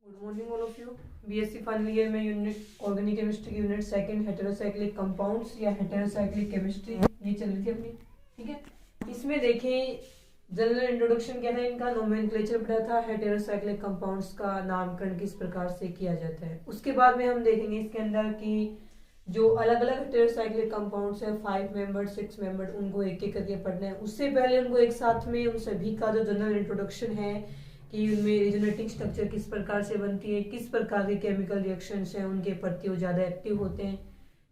Good morning all of you. BSc final year में unit organic chemistry की unit second heterocyclic compounds या heterocyclic chemistry ये चल रही थी अपनी। ठीक है, इसमें देखें जनरल इंट्रोडक्शन क्या था इनका, नोमेनक्लेचर पढ़ा था, हेटेरोसाइक्लिक कंपाउंड्स का नामकरण किस प्रकार से किया जाता है। उसके बाद में हम देखेंगे इसके अंदर कि जो अलग अलग हेटेरोसाइक्लिक कंपाउंड्स है 5 मेंबर्ड 6 मेंबर्ड, उनको एक एक करके पढ़ना है। उससे पहले उनको एक साथ में उन सभी का जो जनरल इंट्रोडक्शन है कि उनमें रिजोनेटिंग स्ट्रक्चर किस प्रकार से बनती है, किस प्रकार के केमिकल रिएक्शंस हैं उनके प्रति वो ज़्यादा एक्टिव होते हैं,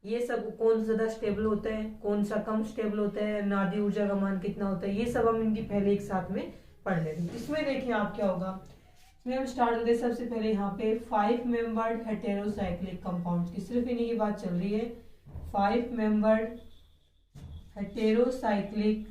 ये सब कौन ज़्यादा स्टेबल होता है, कौन सा कम स्टेबल होता है, नादी ऊर्जा का मान कितना होता है, ये सब हम इनकी पहले एक साथ में पढ़ लेते हैं। इसमें देखिए आप क्या होगा, इसमें हम स्टार्ट करते हैं सबसे पहले यहाँ पे 5 मेंबर्ड हेटेरोसाइक्लिक कंपाउंड्स की, सिर्फ इन्हीं की बात चल रही है। 5 मेंबर्ड हेटेरोसाइक्लिक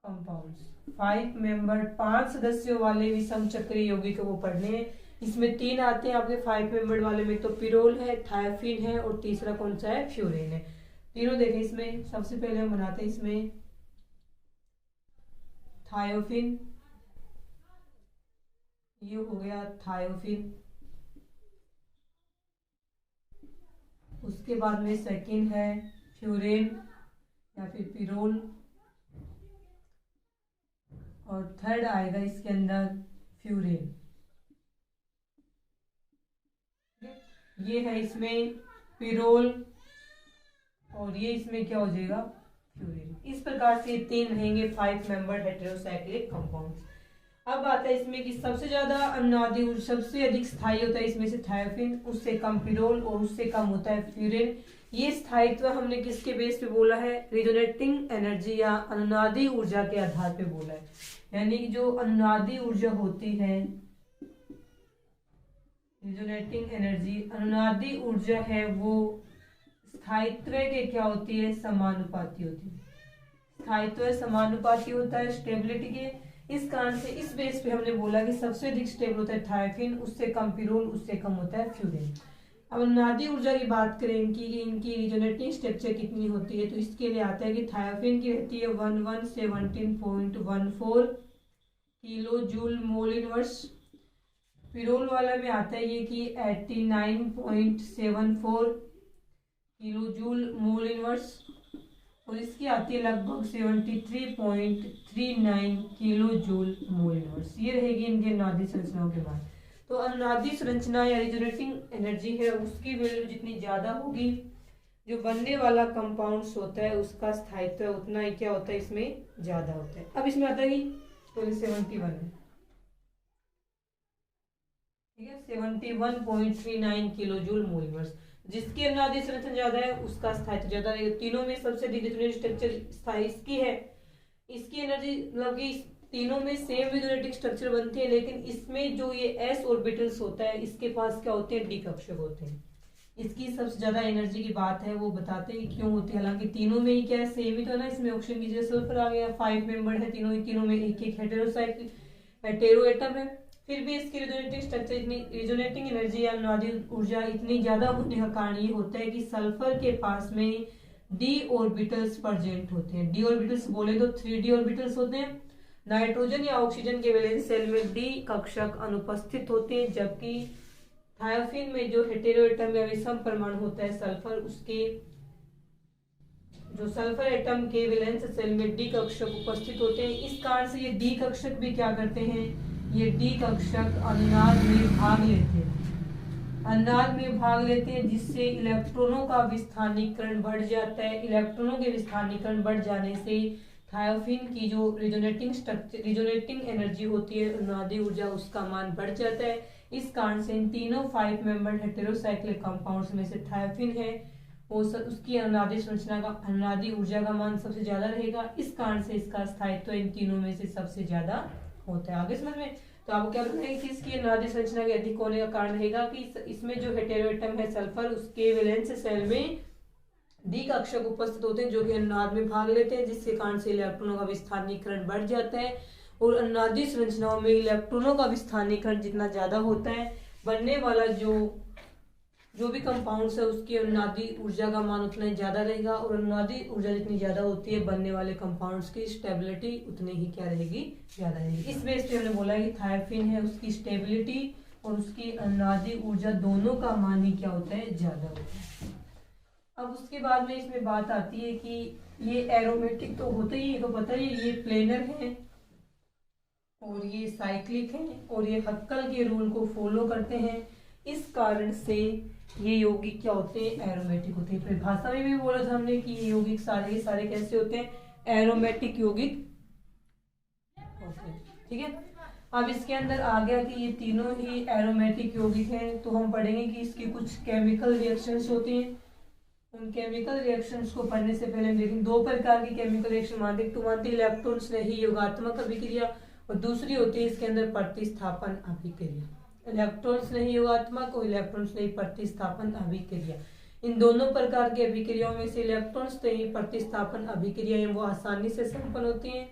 कंपाउंड्स, 5 मेंबर्ड 5 सदस्यों वाले विषम चक्रीय यौगिक वो पढ़ने हैं। इसमें 3 आते हैं आपके 5 मेंबर्ड वाले में, तो पिरोल है, थायोफिन है और तीसरा कौन सा है, फ्यूरेन है। तीनों देखें इसमें सबसे पहले हम बनाते हैं इसमें थायोफिन, ये हो गया थायोफिन। उसके बाद में सेकंड है फ्यूरेन या फिर पिरोल, और थर्ड आएगा इसके अंदर फ्यूरेन। ये है इसमें पिरोल और ये इसमें क्या हो जाएगा, फ्यूरेन। इस प्रकार से 3 रहेंगे 5 मेंबर्ड हेटेरोसाइक्लिक कंपाउंड्स। अब आता है इसमें कि सबसे ज्यादा अनुनादी सबसे अधिक स्थायी होता है इसमें से थायोफिन, उससे कम पिरोल और उससे कम होता है फ्यूरेन। ये स्थायित्व हमने किसके बेस पे बोला है, रिजोनेटिंग एनर्जी या अनुनादी ऊर्जा के आधार पे बोला है। यानी कि जो अनुनादी ऊर्जा होती है, रिजोनेटिंग एनर्जी, अनुनादी ऊर्जा है वो स्थायित्व के क्या होती है, समानुपाती होती है। स्थायित्व समानुपाती होता है स्टेबिलिटी के। इस कारण से इस बेस पे हमने बोला कि सबसे अधिक स्टेबल होता है थायोफिन, उससे कम पिरोल, उससे कम होता है फ्यूरेन। अब अनुनादी ऊर्जा की बात करें कि इनकी रिजोनेटिंग स्ट्रक्चर कितनी होती है, तो इसके लिए आता है कि थायोफिन की रहती है 1117.14 kilo joule mole inverse. Pyrrole वाला में आता है ये कि 89.74 किलो जूल मोल इनवर्स, और इसकी आती है लगभग 73.39 किलो जूल मोल इनवर्स। ये रहेगी इनके अनुनादी संरचनाओं के बाद। तो अनुनादी संरचना या रिजोनेटिंग एनर्जी है उसकी वैल्यू जितनी ज्यादा होगी, जो बनने वाला कंपाउंड्स होता है उसका स्थायित्व उतना ही क्या होता है, इसमें ज्यादा होता है। अब इसमें आता है कि 71 है, ठीक है, 71.39 किलो जूल मोल इनवर्स। जिसकी अनुनादी संरचना ज्यादा है उसका स्थायित्व ज्यादा रहेगा। तीनों में सबसे अधिक रिजोनेटिंग स्ट्रक्चर स्थायी इसकी है, इसकी एनर्जी मतलब कि तीनों में सेम रिजोनेटिंग स्ट्रक्चर बनती है, लेकिन इसमें जो ये s ऑर्बिटल्स होता है इसके पास क्या होते हैं, d कक्षक होते हैं। इसकी सबसे ज्यादा एनर्जी की बात है वो बताते हैं क्यों होती है। हालांकि तीनों में ही क्या है, सेम ही तो है ना। इसमें ऑक्सीजन की जगह सल्फर आ गया, 5 मेंबर है, तीनों में एक एक हेटेरो एटम है। फिर भी इसकी रिजोनेटिंग स्ट्रक्चर इतनी, रिजोनेटिंग एनर्जी या अनुनादी ऊर्जा इतनी ज्यादा होने का कारण ये होता है कि सल्फर के पास में d ऑर्बिटल्स प्रेजेंट होते हैं। d ऑर्बिटल्स बोले तो 3d ऑर्बिटल्स होते हैं। नाइट्रोजन या ऑक्सीजन के वैलेंस शेल में d कक्षक अनुपस्थित होते हैं, जबकि थायोफिन में जो हेटेरो एटम या विषम परमाणु होता है सल्फर, उसके जो सल्फर एटम के वैलेंस शेल में d कक्षक उपस्थित होते हैं। इस कारण से ये d कक्षक भी क्या करते हैं, ये d कक्षक अनुनाद में भाग लेते हैं, अनुनाद में भाग लेते हैं, जिससे इलेक्ट्रॉनों का विस्थानीकरण बढ़ जाता है। इलेक्ट्रॉनों के विस्थानीकरण बढ़ जाने से थायोफिन की जो रिजोनेटिंग एनर्जी होती है, अनुनादी ऊर्जा, उसका मान बढ़ जाता है। इस कारण से इन तीनों 5 मेंबर्ड हेटेरोसाइक्लिक कंपाउंड्स में से थायोफिन है वो उसकी अनुनादी संरचना का, अनुनादी ऊर्जा का मान सबसे ज्यादा रहेगा। इस कारण से इसका स्थायित्व इन तीनों में से सबसे ज्यादा होता है। आगे समझ में, तो आपको क्या बताना है कि इसकी अनुनादी संरचना के अधिक होने का कारण रहेगा कि इसमें जो हेटेरो एटम है सल्फर, उसके वैलेंस शेल में d कक्षक उपस्थित होते हैं जो कि अनुनाद में भाग लेते हैं, जिसके कारण से इलेक्ट्रॉनों का विस्थानीकरण बढ़ जाता है। और अनुनादी संरचनाओं में इलेक्ट्रॉनों का विस्थानीकरण जितना ज्यादा होता है, बनने वाला जो जो भी कंपाउंड्स है उसकी अनुनादी ऊर्जा का मान उतना ही ज्यादा रहेगा, और अनुनादी ऊर्जा जितनी ज्यादा होती है बनने वाले कंपाउंड्स की स्टेबिलिटी उतनी ही क्या रहेगी, ज्यादा रहेगी। इस बेस पे हमने बोला कि थायोफिन है उसकी स्टेबिलिटी और उसकी अनुनादी ऊर्जा दोनों का मान ही क्या होता है, ज्यादा होता है। अब उसके बाद में इसमें बात आती है कि ये एरोमेटिक तो होते ही, तो पता ही ये प्लेनर है और ये साइक्लिक है और ये हक्कल के रूल को फॉलो करते हैं। इस कारण से ये यौगिक क्या होते हैं, एरोमेटिक होते हैं। फिर भाषा में भी बोला था हमने कि ये यौगिक सारे सारे कैसे होते हैं, एरोमेटिक यौगिक होते हैं। ठीक है, अब इसके अंदर आ गया कि ये तीनों ही एरोमेटिक यौगिक हैं, तो हम पढ़ेंगे कि इसकी कुछ केमिकल रिएक्शंस होती हैं। उन केमिकल रिएक्शंस को पढ़ने से पहले हम देखेंगे दो प्रकार की केमिकल रिएक्शन मानते हैं। इलेक्ट्रॉन स्नेही योगात्मक अभिक्रिया और दूसरी होती है इसके अंदर प्रतिस्थापन अभिक्रिया। इलेक्ट्रॉन स्नेही योगात्मक और इलेक्ट्रॉन स्नेही प्रतिस्थापन अभिक्रिया, इन दोनों प्रकार की अभिक्रियाओं में से इलेक्ट्रॉन स्नेही प्रतिस्थापन अभिक्रियाएं वो आसानी से संपन्न होती हैं,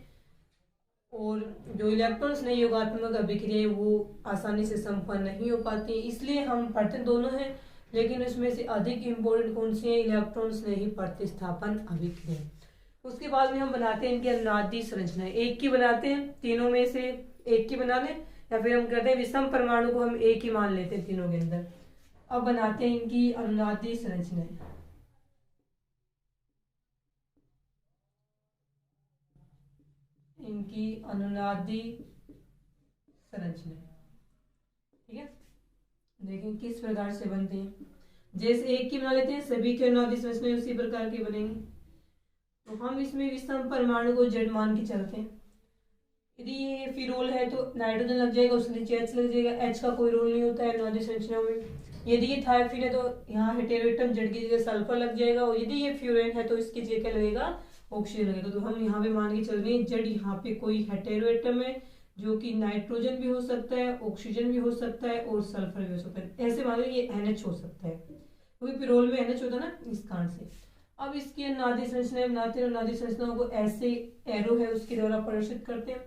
और जो इलेक्ट्रॉन स्नेही योगात्मक अभिक्रियाएं वो आसानी से संपन्न नहीं हो पाती हैं। इसलिए हम पढ़ते दोनों हैं, लेकिन उसमें से अधिक इम्पोर्टेंट कौन सी है, इलेक्ट्रॉन स्नेही प्रतिस्थापन अभिक्रिया। उसके बाद में हम बनाते हैं इनकी अनुनादी संरचना, एक की बनाते हैं, तीनों में से एक की बना लें, या फिर हम कहते हैं विषम परमाणु को हम एक ही मान लेते हैं तीनों के अंदर। अब बनाते हैं इनकी अनुनादी संरचना। इनकी अनुनादी संरचना, ठीक है, देखें किस प्रकार से बनते हैं। जैसे एक की बना लेते हैं, सभी की अनुनादी संरचना उसी प्रकार की बनेंगी। तो हम इसमें विषम परमाणु को जेड मान के चलते हैं। यदि ये फिरोल है तो नाइट्रोजन लग जाएगा, उसके नीचे एच लग जाएगा। एच का कोई रोल नहीं होता है अनुनादी संरचनाओं में। यदि ये थायोफिन है तो यहाँ हेटेरोएटम जेड की जगह सल्फर लग जाएगा, और यदि ये फ्यूरेन है तो इसकी जगह क्या लगेगा, ऑक्सीजन लगेगा। तो हम यहाँ पे मान के चल रहे हैं जेड यहाँ पे कोई हेटेरोएटम है जो कि नाइट्रोजन भी हो सकता है, ऑक्सीजन भी हो सकता है और सल्फर भी हो सकता है। ऐसे मान लो ये NH हो सकता है, क्योंकि पिरोल में NH होता है ना, इस कारण से। अब इसकी अनुनादी संरचना बनाते हैं, अनुनादी संरचनाओं को ऐसे एरो है उसके द्वारा प्रदर्शित करते हैं।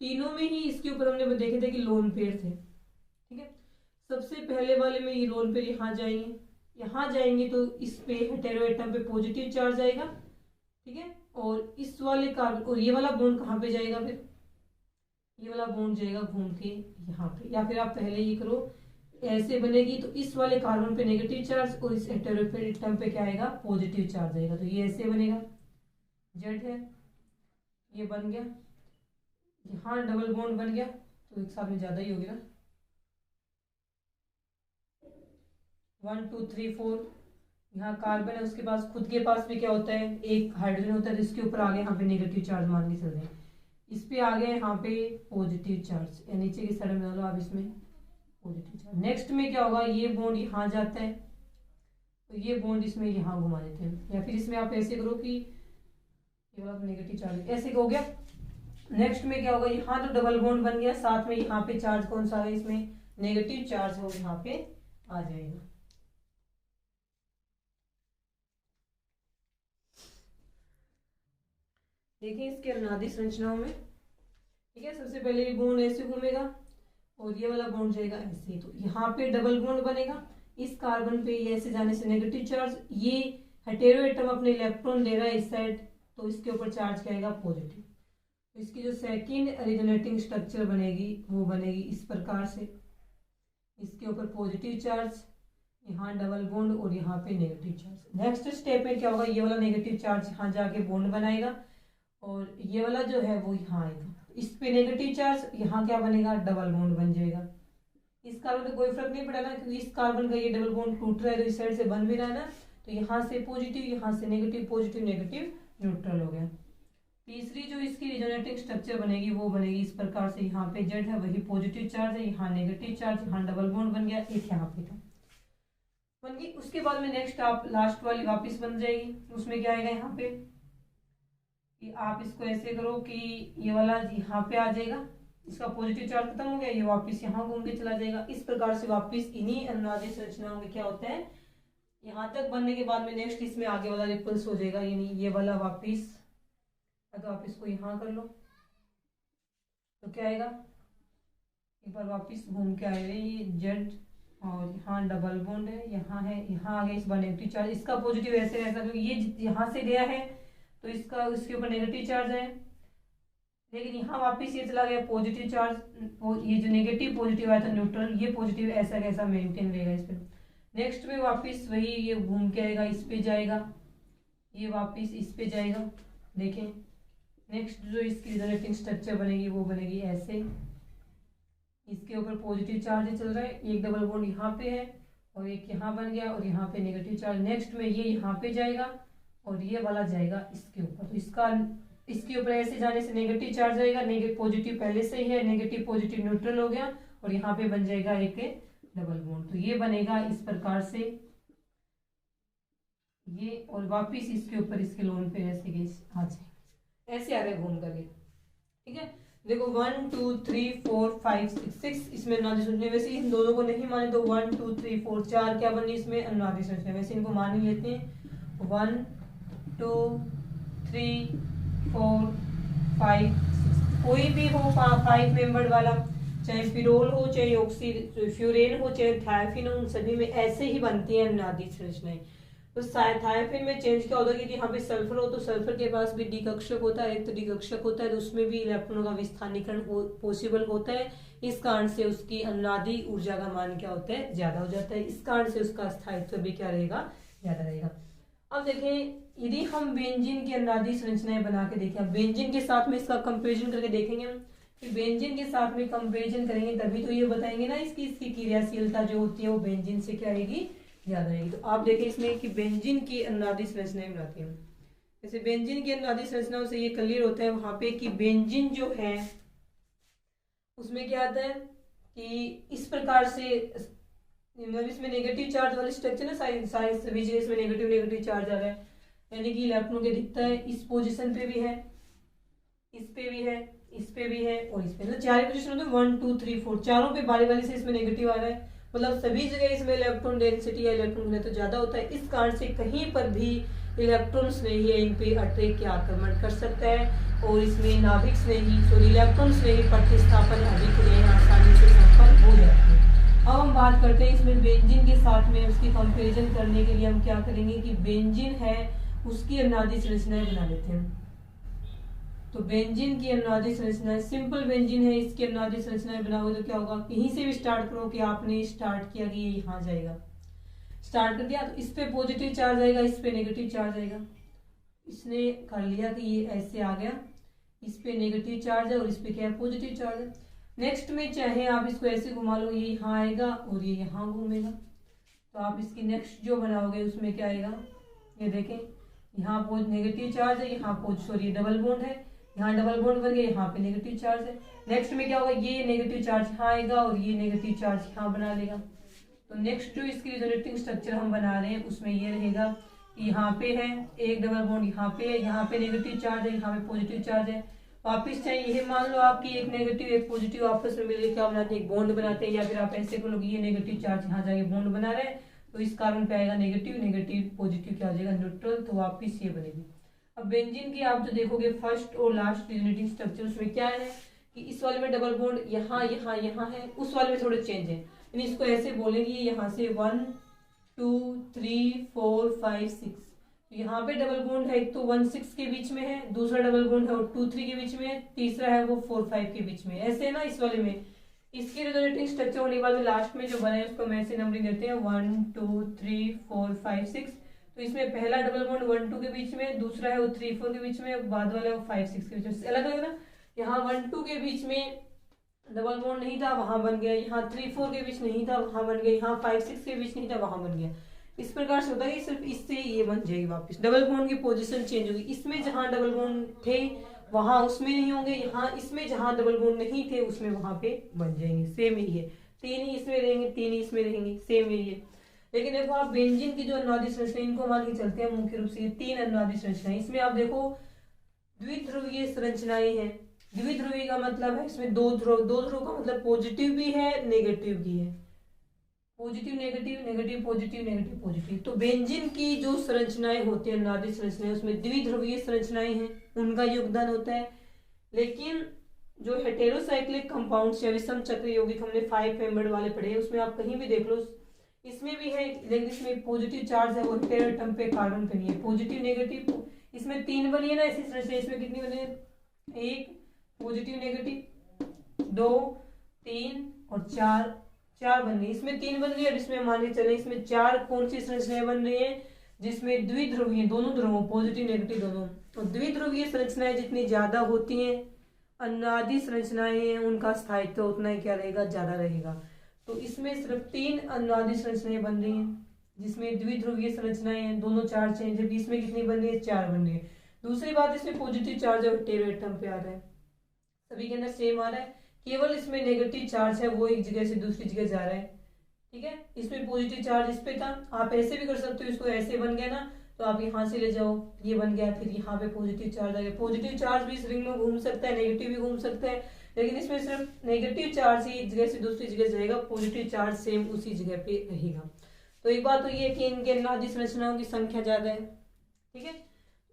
तीनों में ही इसके ऊपर हमने देखे थे कि लोन पेयर थे, ठीक है। सबसे पहले वाले में ये लोन पेयर यहाँ जाएंगे तो इस पे हेटेरोएटम पे पॉजिटिव चार्ज आएगा, ठीक है। और इस वाले कार्बन और ये वाला बॉन्ड कहाँ पे जाएगा, फिर ये वाला बॉन्ड जाएगा घूम के यहाँ पे, या फिर आप पहले ये करो ऐसे बनेगी तो इस वाले कार्बन पे नेगेटिव चार्ज और इस हेटेरोएटम पे क्या आएगा, पॉजिटिव चार्ज आएगा। तो ये ऐसे बनेगा, जेड है, ये बन गया, यहाँ डबल बॉन्ड बन गया, तो एक साथ में ज्यादा ही होगी ना, 1 2 3 4। यहाँ कार्बन है, उसके पास खुद के पास भी क्या होता है, एक हाइड्रोजन होता है, जिसके ऊपर आगे यहाँ पे नेगेटिव चार्ज मान के चल रहे हैं। इस पे आ गया यहाँ पे पॉजिटिव चार्ज, या नीचे की साइड में लो आप इसमें पॉजिटिव चार्ज। नेक्स्ट में क्या होगा, ये बॉन्ड यहाँ जाता है तो ये बॉन्ड इसमें यहाँ घुमा देते हैं, या फिर इसमें आप ऐसे करो कि ये वाला नेगेटिव चार्ज ऐसे हो गया। नेक्स्ट में क्या होगा, यहाँ तो डबल बॉन्ड बन गया, साथ में यहाँ पे चार्ज कौन सा है, इसमें नेगेटिव चार्ज हो यहाँ पे आ जाएगा। देखिए इसके अनुनादी संरचनाओं में, ठीक है, सबसे पहले ये बॉन्ड ऐसे घूमेगा और ये वाला बॉन्ड जाएगा ऐसे, तो यहाँ पे डबल बॉन्ड बनेगा। इस कार्बन पे ये ऐसे जाने से नेगेटिव चार्ज, ये हेटेरोएटम अपने इलेक्ट्रॉन ले रहा है इस साइड, तो इसके ऊपर चार्ज क्या आएगा, पॉजिटिव। तो इसकी जो सेकेंड रिजोनेटिंग स्ट्रक्चर बनेगी वो बनेगी इस प्रकार से, इसके ऊपर पॉजिटिव चार्ज, यहाँ डबल बॉन्ड और यहाँ पे नेगेटिव चार्ज। नेक्स्ट स्टेप में क्या होगा, ये वाला नेगेटिव चार्ज यहाँ जाके बॉन्ड बनाएगा और ये वाला जो है वो यहाँ आएगा, इस पे नेगेटिव चार्ज, यहाँ क्या बनेगा, डबल बॉन्ड बन जाएगा। इस कार्बन का कोई फर्क नहीं पड़ा ना, क्योंकि इस कार्बन का ये डबल बॉन्ड टूट रहा है तो इस साइड से बन भी रहा है ना, तो यहाँ से पॉजिटिव, यहाँ से नेगेटिव, पॉजिटिव नेगेटिव न्यूट्रल हो गया। तीसरी जो इसकी रिजोनेटिंग स्ट्रक्चर बनेगी वो बनेगी इस प्रकार से, यहाँ पे जेड है वही पॉजिटिव चार्ज है, यहाँ नेगेटिव चार्ज, यहाँ डबल बॉन्ड बन गया, एक यहाँ पे था बन गई। उसके बाद में नेक्स्ट आप लास्ट वाली वापस बन जाएगी, उसमें क्या आएगा यहाँ पे कि आप इसको ऐसे करो कि ये वाला यहाँ पे आ जाएगा, इसका पॉजिटिव चार्ज खत्म हो गया, ये वापस यहाँ घूम के चला जाएगा। इस प्रकार से वापस इन्हीं अनुनादी संरचनाओं में क्या होता है, यहाँ तक बनने के बाद में नेक्स्ट इसमें आगे वाला रिपल्स हो जाएगा, यानी ये वाला वापस, तो आप इसको यहाँ कर लो तो क्या आएगा, एक बार वापस घूम के आएगा ये जेड और यहाँ डबल बॉन्ड है, यहाँ है, यहाँ आ गया इस बार नेगेटिव चार्ज, इसका पॉजिटिव ऐसे रहता है क्योंकि ये यहाँ से गया है तो इसका इसके ऊपर नेगेटिव चार्ज है, लेकिन यहाँ वापिस ये चला गया पॉजिटिव चार्ज, ये जो नेगेटिव पॉजिटिव आया था न्यूट्रल, ये पॉजिटिव ऐसा कैसा मेंटेन रहेगा इस पर। नेक्स्ट में वापिस वही ये घूम के आएगा, इस पे जाएगा, ये वापिस इस पे जाएगा। देखें नेक्स्ट जो इसकी रिजल्टिंग स्ट्रक्चर बनेगी वो बनेगी ऐसे, इसके ऊपर पॉजिटिव चार्ज चल रहा है, एक डबल बॉन्ड यहाँ पे है और एक यहाँ बन गया और यहाँ पे नेगेटिव चार्ज। नेक्स्ट में ये यहाँ पे जाएगा और ये वाला जाएगा इसके ऊपर, तो इसका इसके ऊपर ऐसे जाने से नेगेटिव चार्ज आएगा, नेगेटिव पॉजिटिव पहले से ही है, नेगेटिव पॉजिटिव न्यूट्रल हो गया और यहाँ पे बन जाएगा एक डबल बॉन्ड। तो ये बनेगा इस प्रकार से ये, और वापिस इसके ऊपर इसके लोन पे ऐसे आ जाए, ऐसे आ रहा है घूम करके। ठीक है, देखो 1 2 3 4 5 6 इसमें अनुनादी संरचना, वैसे इन दोनों को नहीं माने तो 1 2 3 4 4 क्या बनी इसमें अनुनादी संरचना, वैसे इनको मान ही लेते हैं 1 2 3 4 5 6, कोई भी हो 5 मेंबर वाला, चाहे फिरोल हो, चाहे ऑक्सी फ्यूरेन हो, चाहे थायोफिन हो, उन सभी में ऐसे ही बनती है अनुनादी संरचनाएं। तो थायोफिन में चेंज क्या होगा कि यहाँ पे सल्फर हो तो सल्फर के पास भी डिकक्षक होता है, तो डिकक्षक होता है तो उसमें भी इलेक्ट्रॉनों का विस्थानीकरण पॉसिबल होता है, इस कारण से उसकी अनुनादी ऊर्जा का मान क्या होता है, ज्यादा हो जाता है, इस कारण से उसका स्थायित्व भी क्या रहेगा, ज्यादा रहेगा। अब देखें यदि हम बेंजीन की अनुनादी संरचनाएं बना के देखें, बेंजीन के साथ में इसका कंपेरिजन करके देखेंगे हम, कि बेंजीन के साथ में कंपेरिजन करेंगे तभी तो ये बताएंगे ना इसकी क्रियाशीलता जो होती है वो बेंजीन से क्या रहेगी, ज्यादा रहेगी। तो आप देखें इसमें कि बेंजीन की अनुनादी संरचनाएं बनाते हैं, जैसे बेंजीन की अनुनादी संरचनाओं से ये क्लियर होता है वहां पे कि बेंजीन जो है उसमें क्या आता है कि इस प्रकार से, मतलब इसमें नेगेटिव चार्ज वाली स्ट्रक्चर ना, साइंस सभी जगह इसमें नेगेटिव नेगेटिव चार्ज आ रहा है, यानी कि इलेक्ट्रॉन के दिखता है इस पोजीशन पे भी है, इस पे भी है, इस पे भी है और इस पे, मतलब चार पोजीशन होते हैं 1 2 3 4, चारों पे बारी बारी से इसमें नेगेटिव आ रहा है, मतलब सभी जगह इसमें इलेक्ट्रॉन डेंसिटी या इलेक्ट्रॉन घनत्व ज्यादा होता है, इस कारण से कहीं पर भी इलेक्ट्रॉन्स नहीं है इन पे अटैक के आक्रमण कर सकता है और इसमें नाभिक नहीं इलेक्ट्रॉन्स नहीं प्रतिस्थापन अधिक आसानी से संपन्न हो जाता है। अब हम बात करते हैं इसमें बेंजीन के साथ में उसकी कंपैरिजन करने के लिए हम क्या करेंगे कि बेंजीन है उसकी अनुनादी संरचनाएं बना लेते हैं। तो बेंजीन की अनुनादी संरचनाएं, सिंपल बेंजीन है इसकी अनुनादी संरचनाएं बनाओगे तो क्या होगा, यहीं से भी स्टार्ट करो कि आपने स्टार्ट किया कि ये यहाँ जाएगा, स्टार्ट कर दिया तो इस पे पॉजिटिव चार्ज आएगा, इस पे नेगेटिव चार्ज आएगा, इसने कर लिया कि ये ऐसे आ गया, इस पे नेगेटिव चार्ज है और इस पे क्या है, पॉजिटिव चार्ज है। नेक्स्ट में चाहे आप इसको ऐसे घुमा लो, ये यहाँ आएगा और ये यहाँ घूमेगा, तो आप इसकी नेक्स्ट जो बनाओगे उसमें क्या आएगा, ये देखें यहाँ नेगेटिव चार्ज है, यहाँ सॉरी डबल बॉन्ड है, यहाँ डबल बॉन्ड बन गया, यहाँ पे नेगेटिव चार्ज है। नेक्स्ट में क्या होगा, ये नेगेटिव चार्ज यहाँ आएगा और ये नेगेटिव चार्ज यहाँ बना लेगा। तो नेक्स्ट जो इसकी रिजल्टिंग स्ट्रक्चर हम बना रहे हैं उसमें ये रहेगा कि यहाँ पे है एक डबल बॉन्ड, यहाँ पे है, यहाँ पे नेगेटिव चार्ज है, यहाँ पे पॉजिटिव चार्ज है। वापिस चाहे ये मान लो आपकी एक नेगेटिव एक पॉजिटिव आपस में मिलकर क्या बनाते हैं, एक बॉन्ड बनाते हैं, या फिर आप ऐसे करो ये नेगेटिव चार्ज यहाँ जाके बॉन्ड बना रहे हैं तो इस कारण पे आएगा नेगेटिव, नेगेटिव पॉजिटिव क्या हो जाएगा, न्यूट्रल, तो वापिस ये बनेगी। अब बेंजीन की आप जो देखोगे फर्स्ट और लास्ट रिजल्टिंग स्ट्रक्चर उसमें क्या है कि इस वाले में डबल बॉन्ड यहाँ यहाँ यहाँ है, उस वाले में थोड़े चेंज है, यानी इसको ऐसे बोलेंगे यहाँ से 1 2 3 4 5 6, तो यहाँ पे डबल बॉन्ड है, एक तो 1 6 के बीच में है, दूसरा डबल बॉन्ड है और 2 3 के बीच में है, तीसरा है वो 4 5 के बीच में, ऐसे है ना इस वाले में। इसकी रिजल्टिंग स्ट्रक्चर होने के बाद लास्ट में जो बना है उसको हम ऐसे नंबरिंग देते हैं 1 2 3 4 5 6। तो इसमें पहला डबल बॉन्ड 1 2 के बीच में, दूसरा है वो 3 4 के बीच में, बाद वाला वो 5 6 के बीच में, अलग अलग ना। यहाँ 1 2 के बीच में डबल बॉन्ड नहीं था, वहां बन गया, यहाँ 3 4 के बीच नहीं था, वहां बन गया, यहाँ 5 6 के बीच नहीं था, वहां बन गया। इस प्रकार से होता है, सिर्फ इससे ये बन जाएगी वापस, डबल बॉन्ड की पोजीशन चेंज होगी, इसमें जहां डबल बॉन्ड थे वहां उसमें नहीं होंगे, यहाँ इसमें जहां डबल बॉन्ड नहीं थे उसमें वहां पे बन जाएंगे, सेम ही है, 3 ही इसमें रहेंगे, 3 ही इसमें रहेंगे, सेम ही है। लेकिन देखो आप बेंजीन की जो अनुनादी संरचना इनको मान के चलते हैं मुख्य रूप से ये 3 अनुनादी संरचनाएं, इसमें आप देखो द्विध्रुवीय संरचनाएं हैं। द्विध्रुवीय का मतलब है इसमें दो ध्रुव का मतलब पॉजिटिव भी है नेगेटिव भी है, positive negative negative positive negative positive. तो बेंजीन की जो संरचनाएं होती है अनुनादी संरचनाएं उसमें द्विध्रुवीय संरचनाएं हैं, उनका योगदान होता है। लेकिन जो हेटेरोसाइक्लिक कंपाउंड्स या विषम चक्रीय यौगिक हमने 5 मेंबर वाले पढ़े हैं, उसमें आप कहीं भी देख लो, इसमें भी है, लेकिन इसमें पॉजिटिव चार्ज है वो हेटेरो एटम पे, कार्बन पे नहीं है। पॉजिटिव नेगेटिव, इसमें 3 बनी है ना ऐसी तरह से, इसमें कितनी बनी है? 1 पॉजिटिव नेगेटिव, 2 3 और 4, 4 बन रही है। इसमें 3 बन रही है और इसमें मान के चले इसमें 4 कौन सी संरचनाएं बन रही है? जिसमें द्विध्रुवीय, दोनों ध्रुवों पॉजिटिव नेगेटिव दोनों, तो द्विध्रुवीय संरचनाएं जितनी ज्यादा होती हैं, अनादि संरचनाएं हैं उनका स्थायित्व उतना ही क्या रहेगा? ज्यादा रहेगा। तो इसमें सिर्फ 3 अनादि संरचनाएं बन रही हैं, जिसमें द्विध्रुवीय संरचनाएं हैं, दोनों चार्ज हैं, जबकि इसमें कितनी बन रही है? 4 बन रही है। दूसरी बात, इसमें पॉजिटिव चार्ज और हेटेरो एटम पे आ रहा है, सभी के अंदर सेम आ रहा है, केवल इसमें नेगेटिव चार्ज है वो एक जगह से दूसरी जगह जा रहा है। ठीक है, इसमें पॉजिटिव चार्ज इस पे था, आप ऐसे भी कर सकते हो, इसको ऐसे बन गया ना, तो आप यहाँ से ले जाओ, ये बन गया, फिर यहाँ पे पॉजिटिव चार्ज आ गया। पॉजिटिव चार्ज भी इस रिंग में घूम सकता है, नेगेटिव भी घूम सकता है, लेकिन इसमें सिर्फ नेगेटिव चार्ज ही एक जगह से दूसरी जगह जाएगा, पॉजिटिव चार्ज सेम उसी जगह पे रहेगा। तो एक बात तो ये है कि इनके अनादि संरचनाओं की संख्या ज्यादा है। ठीक है,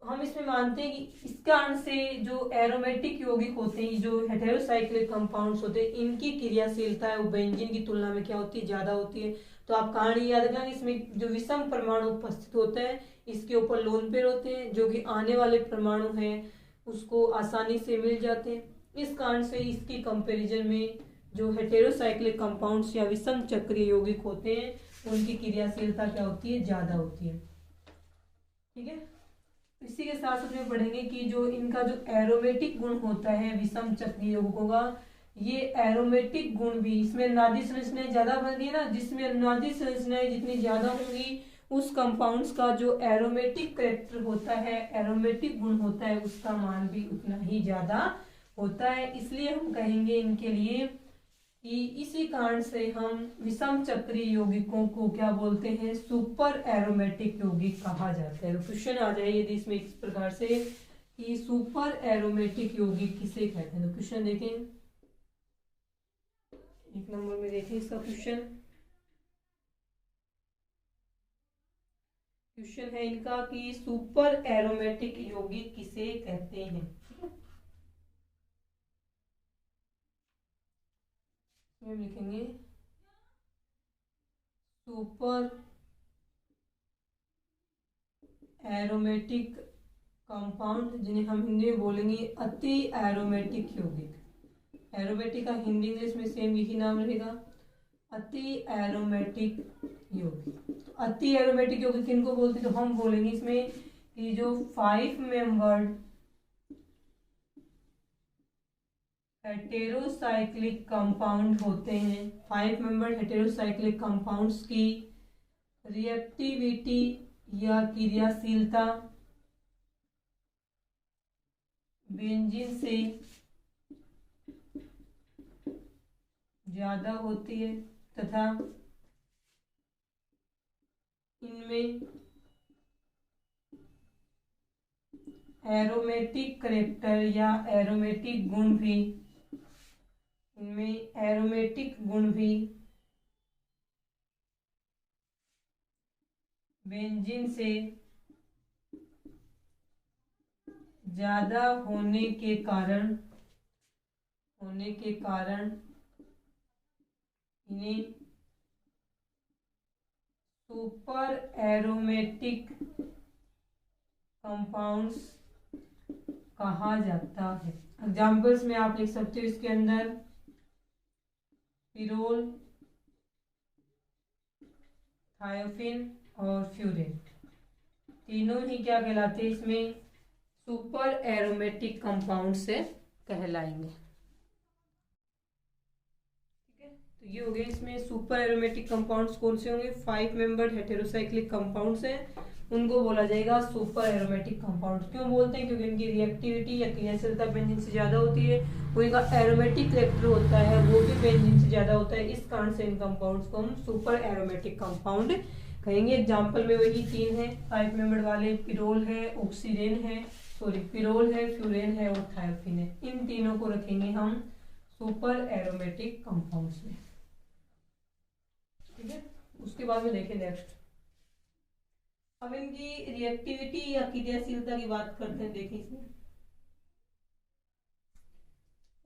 हम इसमें मानते हैं कि इस कारण से जो एरोमेटिक यौगिक होते हैं, जो हेटेरोसाइक्लिक कंपाउंड्स होते हैं, इनकी क्रियाशीलता है वो बेंजीन की तुलना में क्या होती है? ज्यादा होती है। तो आप कहानी याद रखना, इसमें जो विषम परमाणु उपस्थित होता है इसके ऊपर लोन पेयर होते हैं, जो कि आने वाले परमाणु हैं उसको आसानी से मिल जाते हैं। इस कारण से इसकी कंपेरिजन में जो हेटेरोसाइक्लिक कंपाउंड्स या विषम चक्रीय यौगिक होते हैं उनकी क्रियाशीलता क्या होती है? ज्यादा होती है। ठीक है, इसी के साथ साथ में पढ़ेंगे कि जो इनका जो एरोमेटिक गुण होता है विषम चक्रीय यौगिकों का, ये एरोमेटिक गुण भी, इसमें नादी संरचनाएं ज्यादा बन रही है ना, जिसमें नादी संरचनाएं जितनी ज्यादा होंगी उस कंपाउंड्स का जो एरोमेटिक कैरेक्टर होता है, एरोमेटिक गुण होता है, उसका मान भी उतना ही ज्यादा होता है। इसलिए हम कहेंगे इनके लिए कि इसी कारण से हम विषम चक्रीय यौगिकों को क्या बोलते हैं? सुपर एरोमेटिक यौगिक कहा जाता है। क्वेश्चन आ जाए यदि इसमें इस प्रकार से कि सुपर एरोमेटिक यौगिक किसे कहते हैं, तो क्वेश्चन देखें, 1 नंबर में देखें इसका क्वेश्चन है इनका कि सुपर एरोमेटिक यौगिक किसे कहते हैं। हम लिखेंगे सुपर एरोमेटिक कंपाउंड, जिन्हें हम हिंदी में बोलेंगे अति एरोमेटिक यौगिक। एरोमेटिक का हिंदी इंग्लिश में सेम यही नाम रहेगा, अति एरोमेटिक यौगिक। तो अति एरोमेटिक यौगिक किनको बोलते हैं? तो हम बोलेंगे इसमें कि जो 5 मेंबर्ड हेटेरोसाइक्लिक कंपाउंड होते हैं, 5 मेंबर्ड हेटेरोसाइक्लिक कंपाउंड्स की रिएक्टिविटी या क्रियाशीलता बेंजीन से ज्यादा होती है तथा इनमें एरोमेटिक कैरेक्टर या एरोमेटिक गुण भी, इनमें एरोमेटिक गुण भी बेंजीन से ज्यादा होने के कारण इन्हें सुपर एरोमेटिक कंपाउंड्स कहा जाता है। एग्जाम्पल्स में आप लिख सकते हो इसके अंदर पिरोल, थायोफिन और फ्यूरेट, तीनों ही क्या कहलाते हैं? इसमें सुपर एरोमेटिक कंपाउंड से कहलाएंगे। ठीक है, तो ये हो गए इसमें सुपर एरोमेटिक कंपाउंड्स कौन से होंगे? 5 मेंबर्ड हेटेरोसाइक्लिक कंपाउंड्स हैं, उनको बोला जाएगा सुपर एरोमेटिक कंपाउंड। क्यों बोलते हैं? क्योंकि इनकी रिएक्टिविटी या क्रियाशीलता बेंजीन से ज्यादा होती है, वो इनका एरोमेटिक कैरेक्टर होता है वो भी बेंजीन से ज्यादा होता है, इस कारण से इन कंपाउंड्स को हम सुपर एरोमेटिक कंपाउंड कहेंगे। एग्जाम्पल में वही 3 है 5 मेंबर्ड वाले, पिरोल है, ऑक्सीडेन है, पिरोल है, फ्यूरेन है और थायोफिन है। इन तीनों को रखेंगे हम सुपर एरोमेटिक कंपाउंड्स में। ठीक है, उसके बाद में देखें नेक्स्ट, अब इनकी रिएक्टिविटी या क्रियाशीलता की बात करते हैं। देखिए इसमें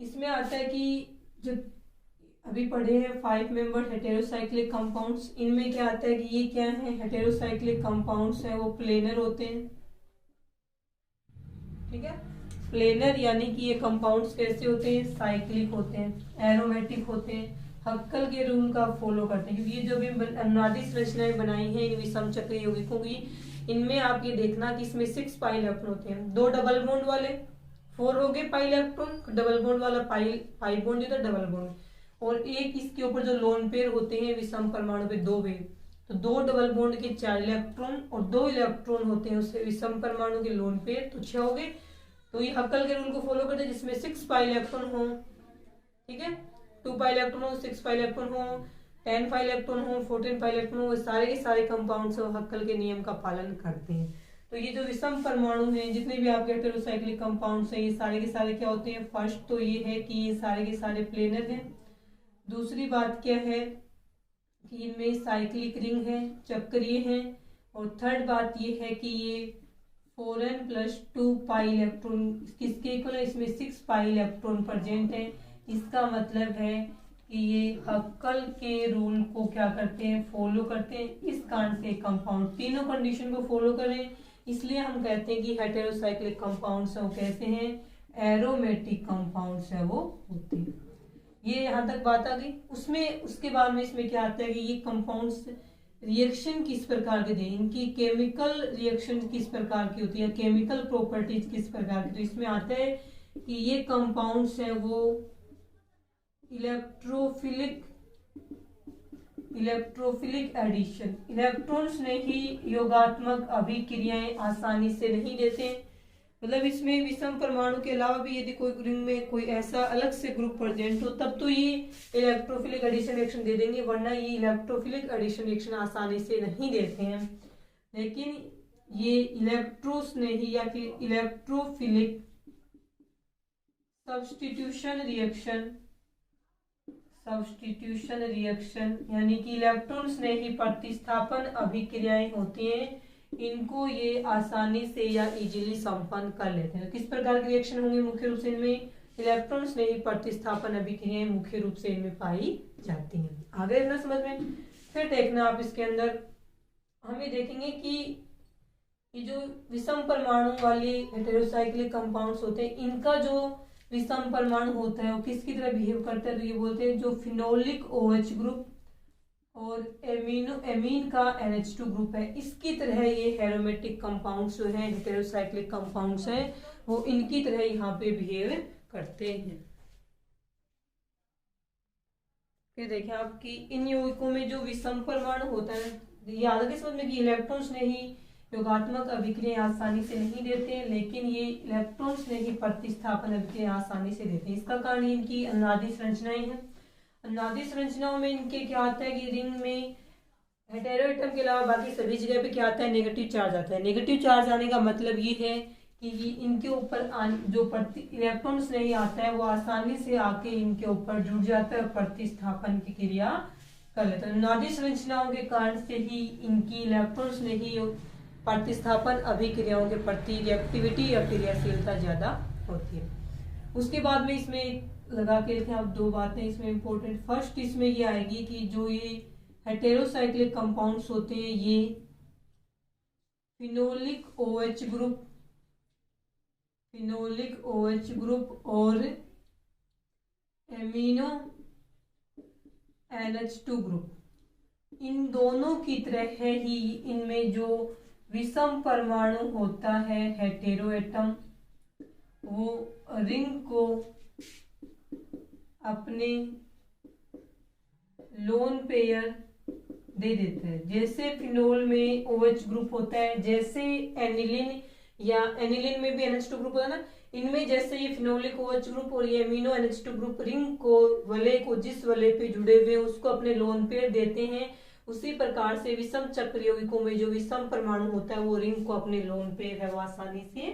इसमें आता है कि जो अभी पढ़े हैं 5 मेंबर हेटेरोसाइक्लिक कंपाउंड्स, इनमें क्या आता है कि ये क्या है, हेटेरोसाइक्लिक कंपाउंड्स है, वो प्लेनर होते हैं। ठीक है, प्लेनर यानी कि ये कंपाउंड्स कैसे होते हैं, साइक्लिक होते हैं, एरोमेटिक होते हैं, हक्कल के रूल का फॉलो करते हैं। क्योंकि ये जो भी अनुनादी संरचनाएं बनाई हैं इन विषम चक्रीय यौगिकों की, इनमें आप ये देखना कि इसमें 6 पाई इलेक्ट्रॉन होते हैं, 2 डबल बॉन्ड वाले 4 हो गए पाई इलेक्ट्रॉन, डबल बॉन्ड वाला पाई बॉन्ड इधर डबल बॉन्ड, और एक इसके ऊपर जो लोन पेयर होते हैं विषम परमाणु पे 2 वे, तो 2 डबल बॉन्ड के 4 इलेक्ट्रॉन और 2 इलेक्ट्रॉन होते हैं उससे विषम परमाणु के लोन पेयर, तो 6 हो गए। तो ये हक्कल के रूल को फॉलो करते हैं जिसमें 6 पाई इलेक्ट्रॉन हो, ठीक है, 2 पाई इलेक्ट्रॉन हो, 6 पाई इलेक्ट्रॉन हो, 10 पाई इलेक्ट्रॉन हो, 14 पाई इलेक्ट्रॉन हो, सारे के सारे कंपाउंड्स हक्कल के नियम का पालन करते हैं। तो ये जो विषम परमाणु हैं, जितने भी आपके हेटेरोसाइक्लिक कंपाउंड्स हैं, ये सारे के सारे क्या होते हैं, फर्स्ट तो ये है कि ये सारे के सारे प्लेनर हैं। दूसरी बात क्या है कि इनमें साइक्लिक रिंग है, चक्रीय है। और थर्ड बात ये है कि ये 4n + 2 पाई इलेक्ट्रॉन किसके इक्वल है, इसमें 6 पाई इलेक्ट्रॉन प्रेजेंट है। इसका मतलब है कि ये हक्कल के रूल को क्या करते हैं, फॉलो करते हैं। इस कारण से कंपाउंड तीनों कंडीशन को फॉलो करें, इसलिए हम कहते हैं कि हेटेरोसाइक्लिक कंपाउंड्स है वो कैसे हैं, एरोमेटिक कंपाउंड्स है वो होते हैं। ये यहाँ तक बात आ गई। उसमें उसके बाद में इसमें क्या आता है कि ये कंपाउंड्स रिएक्शन किस प्रकार के दें, इनकी केमिकल रिएक्शन किस प्रकार की होती है, केमिकल प्रॉपर्टीज किस प्रकार की। तो इसमें आता है कि ये कंपाउंड्स हैं वो इलेक्ट्रोफिलिक एडिशन, इलेक्ट्रॉन्स ने ही योगात्मक अभिक्रियाएं आसानी से नहीं देते। मतलब इसमें विषम परमाणु के अलावा भी यदि कोई रिंग में कोई ऐसा अलग से ग्रुप प्रेजेंट हो तब तो ये इलेक्ट्रोफिलिक एडिशन रिएक्शन दे देंगे, वरना ये इलेक्ट्रोफिलिक एडिशन रिएक्शन आसानी से नहीं देते हैं। लेकिन ये इलेक्ट्रोस ने ही या फिर इलेक्ट्रोफिलिक सब्स्टिट्यूशन रिएक्शन यानी कि इलेक्ट्रॉन्स ने ही प्रतिस्थापन अभिक्रियाएं होती हैं, इनको ये आसानी से या इजीली संपन्न कर लेते हैं। तो किस प्रकार के रिएक्शन होंगे मुख्य रूप से इनमें, इलेक्ट्रॉन्स ने ही प्रतिस्थापन अभिक्रियाएं मुख्य रूप से इनमें पाई जाती हैं। आगे ना समझ में। फिर देखना आप इसके अंदर हम ये देखेंगे कि ये जो विषम परमाणु वाले हेटेरोसाइक्लिक कंपाउंड्स होते हैं, इनका जो विषम परमाणु होता है वो किसकी तरह बिहेव करता है, तो ये बोलते हैं जो फिनोलिक OH ग्रुप और एमीन का NH2 ग्रुप है, इसकी तरह ये एरोमेटिक कंपाउंड्स जो हैं, हेटेरोसाइक्लिक कंपाउंड्स हैं, वो इनकी तरह यहाँ पे बिहेव करते हैं। फिर देखें आप कि इन यौगिकों में जो विषम परमाणु होता है, याद रखें समझ में कि इलेक्ट्रॉन्स ने ही योगात्मक अभिक्रिया आसानी से नहीं देते, लेकिन ये इलेक्ट्रॉन्स ने ही प्रतिस्थापन अभिक्रिया आसानी से देते हैं। इसका कारण इनकी अनुनादी संरचनाएं हैं। अनुनादी संरचनाओं में इनके क्या आता है कि रिंग में हेटेरो एटम के अलावा बाकी सभी जगह पे क्या आता है, नेगेटिव चार्ज आता है। नेगेटिव चार्ज आने का मतलब ये है कि ये इनके ऊपर जो इलेक्ट्रॉन्स नहीं आता है वो आसानी से आके इनके ऊपर जुड़ जाता है और प्रतिस्थापन की क्रिया कर लेता है। अनुनादी संरचनाओं के कारण से ही इनकी इलेक्ट्रॉन्स ने ही प्रतिस्थापन अभिक्रियाओं के प्रति रिएक्टिविटी या क्रियाशीलता ज्यादा होती है। उसके बाद में इसमें लगा के रखें आप दो बातें इसमें इंपॉर्टेंट। फर्स्ट इसमें ये आएगी कि जो ये हेटेरोसाइक्लिक कंपाउंड्स होते हैं ये फिनोलिक OH ग्रुप और एमिनो NH2 ग्रुप, इन दोनों की तरह ही इनमें जो विषम परमाणु होता है हेटेरो एटम, वो रिंग को अपने लोन पेयर दे देता है। जैसे फिनोल में OH ग्रुप होता है, जैसे एनिलिन या एनिलिन में भी NH2 ग्रुप होता है ना, इनमें जैसे ये फिनोलिक OH ग्रुप और ये एमिनो NH2 ग्रुप रिंग को वलय को जिस वलय पे जुड़े हुए उसको अपने लोन पेयर देते हैं, उसी प्रकार से विषम चक्र यौगिकों में जो विषम परमाणु होता है वो रिंग को अपने लोन पेयर है वो आसानी से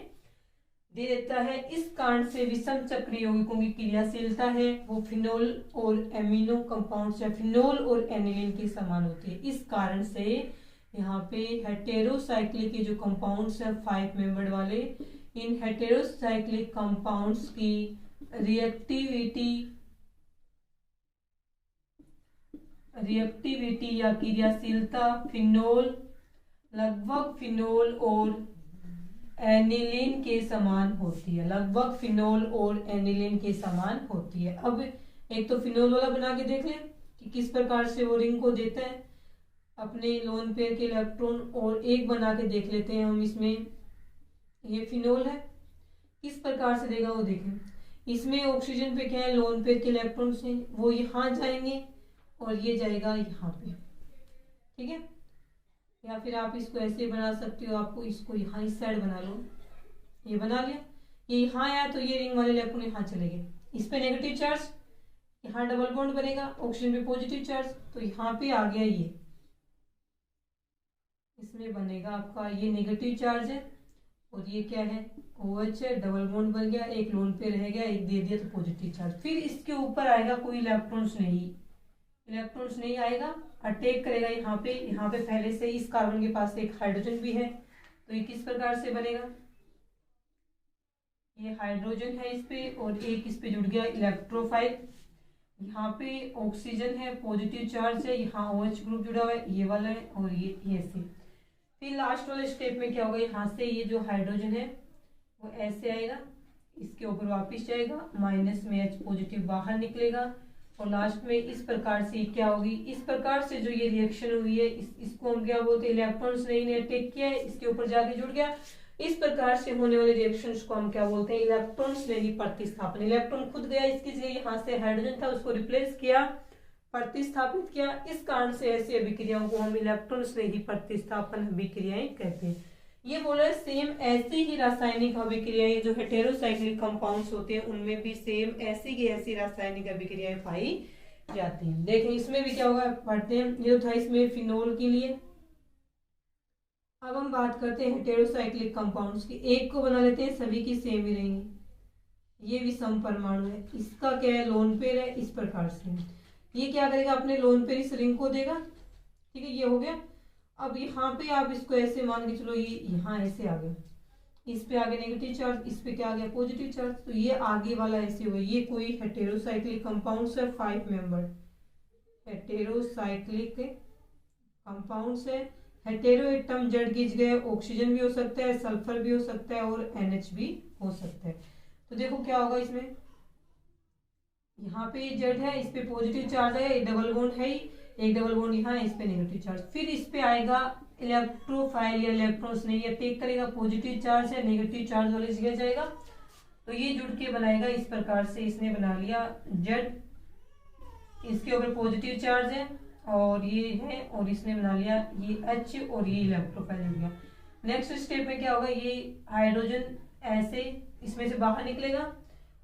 दे देता है। इस कारण से विषम चक्र यौगिकों की क्रियाशीलता है वो फिनोल और एमिनो कंपाउंड्स या फिनोल और एनिलीन के समान होती है। इस कारण से यहाँ पे हेटेरोसाइक्लिक के जो कंपाउंड्स है 5 मेंबर वाले, इन हेटेरोसाइक्लिक कंपाउंड्स की रिएक्टिविटी या क्रियाशीलता फिनोल लगभग फिनोल और एनिलीन के समान होती है। लगभग फिनोल और एनिलीन के समान होती है। अब एक तो फिनोल वाला बना के देख लें कि किस प्रकार से वो रिंग को देता है अपने लोन पेयर के इलेक्ट्रॉन, और एक बना के देख लेते हैं हम इसमें। ये फिनोल है, किस प्रकार से देगा वो देखें। इसमें ऑक्सीजन पे क्या है, लोन पेयर के इलेक्ट्रॉन्स हैं, वो यहाँ जाएंगे और ये जाएगा यहाँ पे, ठीक है। या फिर आप इसको ऐसे बना सकते हो, आपको इसको यहाँ इस साइड बना लो, ये बना लिया, ये यहाँ आया तो ये रिंग वाले इलेक्ट्रॉन यहाँ चले गए, इस पे नेगेटिव चार्ज, यहाँ डबल बॉन्ड बनेगा, ऑक्सीजन पे पॉजिटिव चार्ज, तो यहाँ पे आ गया ये, इसमें बनेगा आपका ये नेगेटिव चार्ज है और ये क्या है OH है, डबल बॉन्ड बन गया, एक लोन पे रह गया, एक दे दिया तो पॉजिटिव चार्ज। फिर इसके ऊपर आएगा कोई इलेक्ट्रॉन्स नहीं आएगा, अटैक करेगा यहाँ पे पहले से इस कार्बन के पास एक हाइड्रोजन भी है, तो ये किस प्रकार से बनेगा, ये हाइड्रोजन है इस पे और एक इस पे जुड़ गया इलेक्ट्रोफाइल, यहाँ पे ऑक्सीजन है, पॉजिटिव चार्ज है, यहाँ OH ग्रुप जुड़ा हुआ है, ये वाला है और ये ऐसे। फिर लास्ट वाले स्टेप में क्या होगा, यहाँ से ये जो हाइड्रोजन है वो ऐसे आएगा, इसके ऊपर वापस जाएगा, माइनस में H पॉजिटिव बाहर निकलेगा और लास्ट में इस प्रकार से क्या होगी, इस प्रकार से जो ये रिएक्शन हुई है इसको हम क्या बोलते हैं, इलेक्ट्रॉन्स ने अटैक किया है, इसके ऊपर जाके जुड़ गया, इस प्रकार से होने वाले रिएक्शंस को हम क्या बोलते हैं, इलेक्ट्रॉन्स ने प्रतिस्थापन। इलेक्ट्रॉन खुद गया, इसकी जगह यहाँ से हाइड्रोजन था उसको रिप्लेस किया, प्रतिस्थापित किया, इस कारण से ऐसी अभिक्रियाओं को हम इलेक्ट्रॉन्स ने प्रतिस्थापन अभिक्रियाएं कहते हैं। ये बोला सेम ऐसी ही रासायनिक अभिक्रियाएं जो हेटेरोसाइक्लिक कंपाउंड्स होते हैं उनमें भी सेम ऐसी की ऐसी रासायनिक अभिक्रियाएं पाई जाती हैं। देखें इसमें भी क्या होगा, पढ़ते हैं, ये था इसमें फिनोल के लिए। अब हम बात करते हैं हेटेरोसाइक्लिक कंपाउंड्स की, एक को बना लेते हैं, सभी की सेम ही रहेंगी, ये भी सम परमाणु है, इसका क्या है, लोन पेयर है, इस प्रकार से ये क्या करेगा, अपने लोन पेयर इस रिंग को देगा, ठीक है, ये हो गया। अब यहाँ पे आप इसको ऐसे मान के चलो, ये यहाँ ऐसे आ गया, इस पे आगे नेगेटिव चार्ज, इस पे क्या आ गया, पॉजिटिव चार्ज, तो ये आगे वाला ऐसे हुआ, ये कोई हेटेरोसाइक्लिक कंपाउंड्स है, 5 मेंबर हेटेरोसाइक्लिक कंपाउंड्स है। हेटेरो एटम जड़ खींच गए, ऑक्सीजन भी हो सकता है, सल्फर भी हो सकता है और NH भी हो सकता है। तो देखो क्या होगा इसमें, यहाँ पे जेड है, इस पे पॉजिटिव चार्ज है, डबल बॉन्ड है ही, एक डबल बॉन्ड यहाँ है, इस पे नेगेटिव चार्ज, फिर इस पे आएगा इलेक्ट्रोफाइल या इलेक्ट्रॉन्स नहीं अटैक करेगा, पॉजिटिव चार्ज है, नेगेटिव चार्ज वाले जगह जाएगा, तो ये जुड़ के बनाएगा इस प्रकार से, इसने बना लिया जेड, इसके ऊपर पॉजिटिव चार्ज है और ये है, और इसने बना लिया ये H और ये इलेक्ट्रोफाइल जुड़ गया। नेक्स्ट स्टेप में क्या होगा, ये हाइड्रोजन ऐसे इसमें से बाहर निकलेगा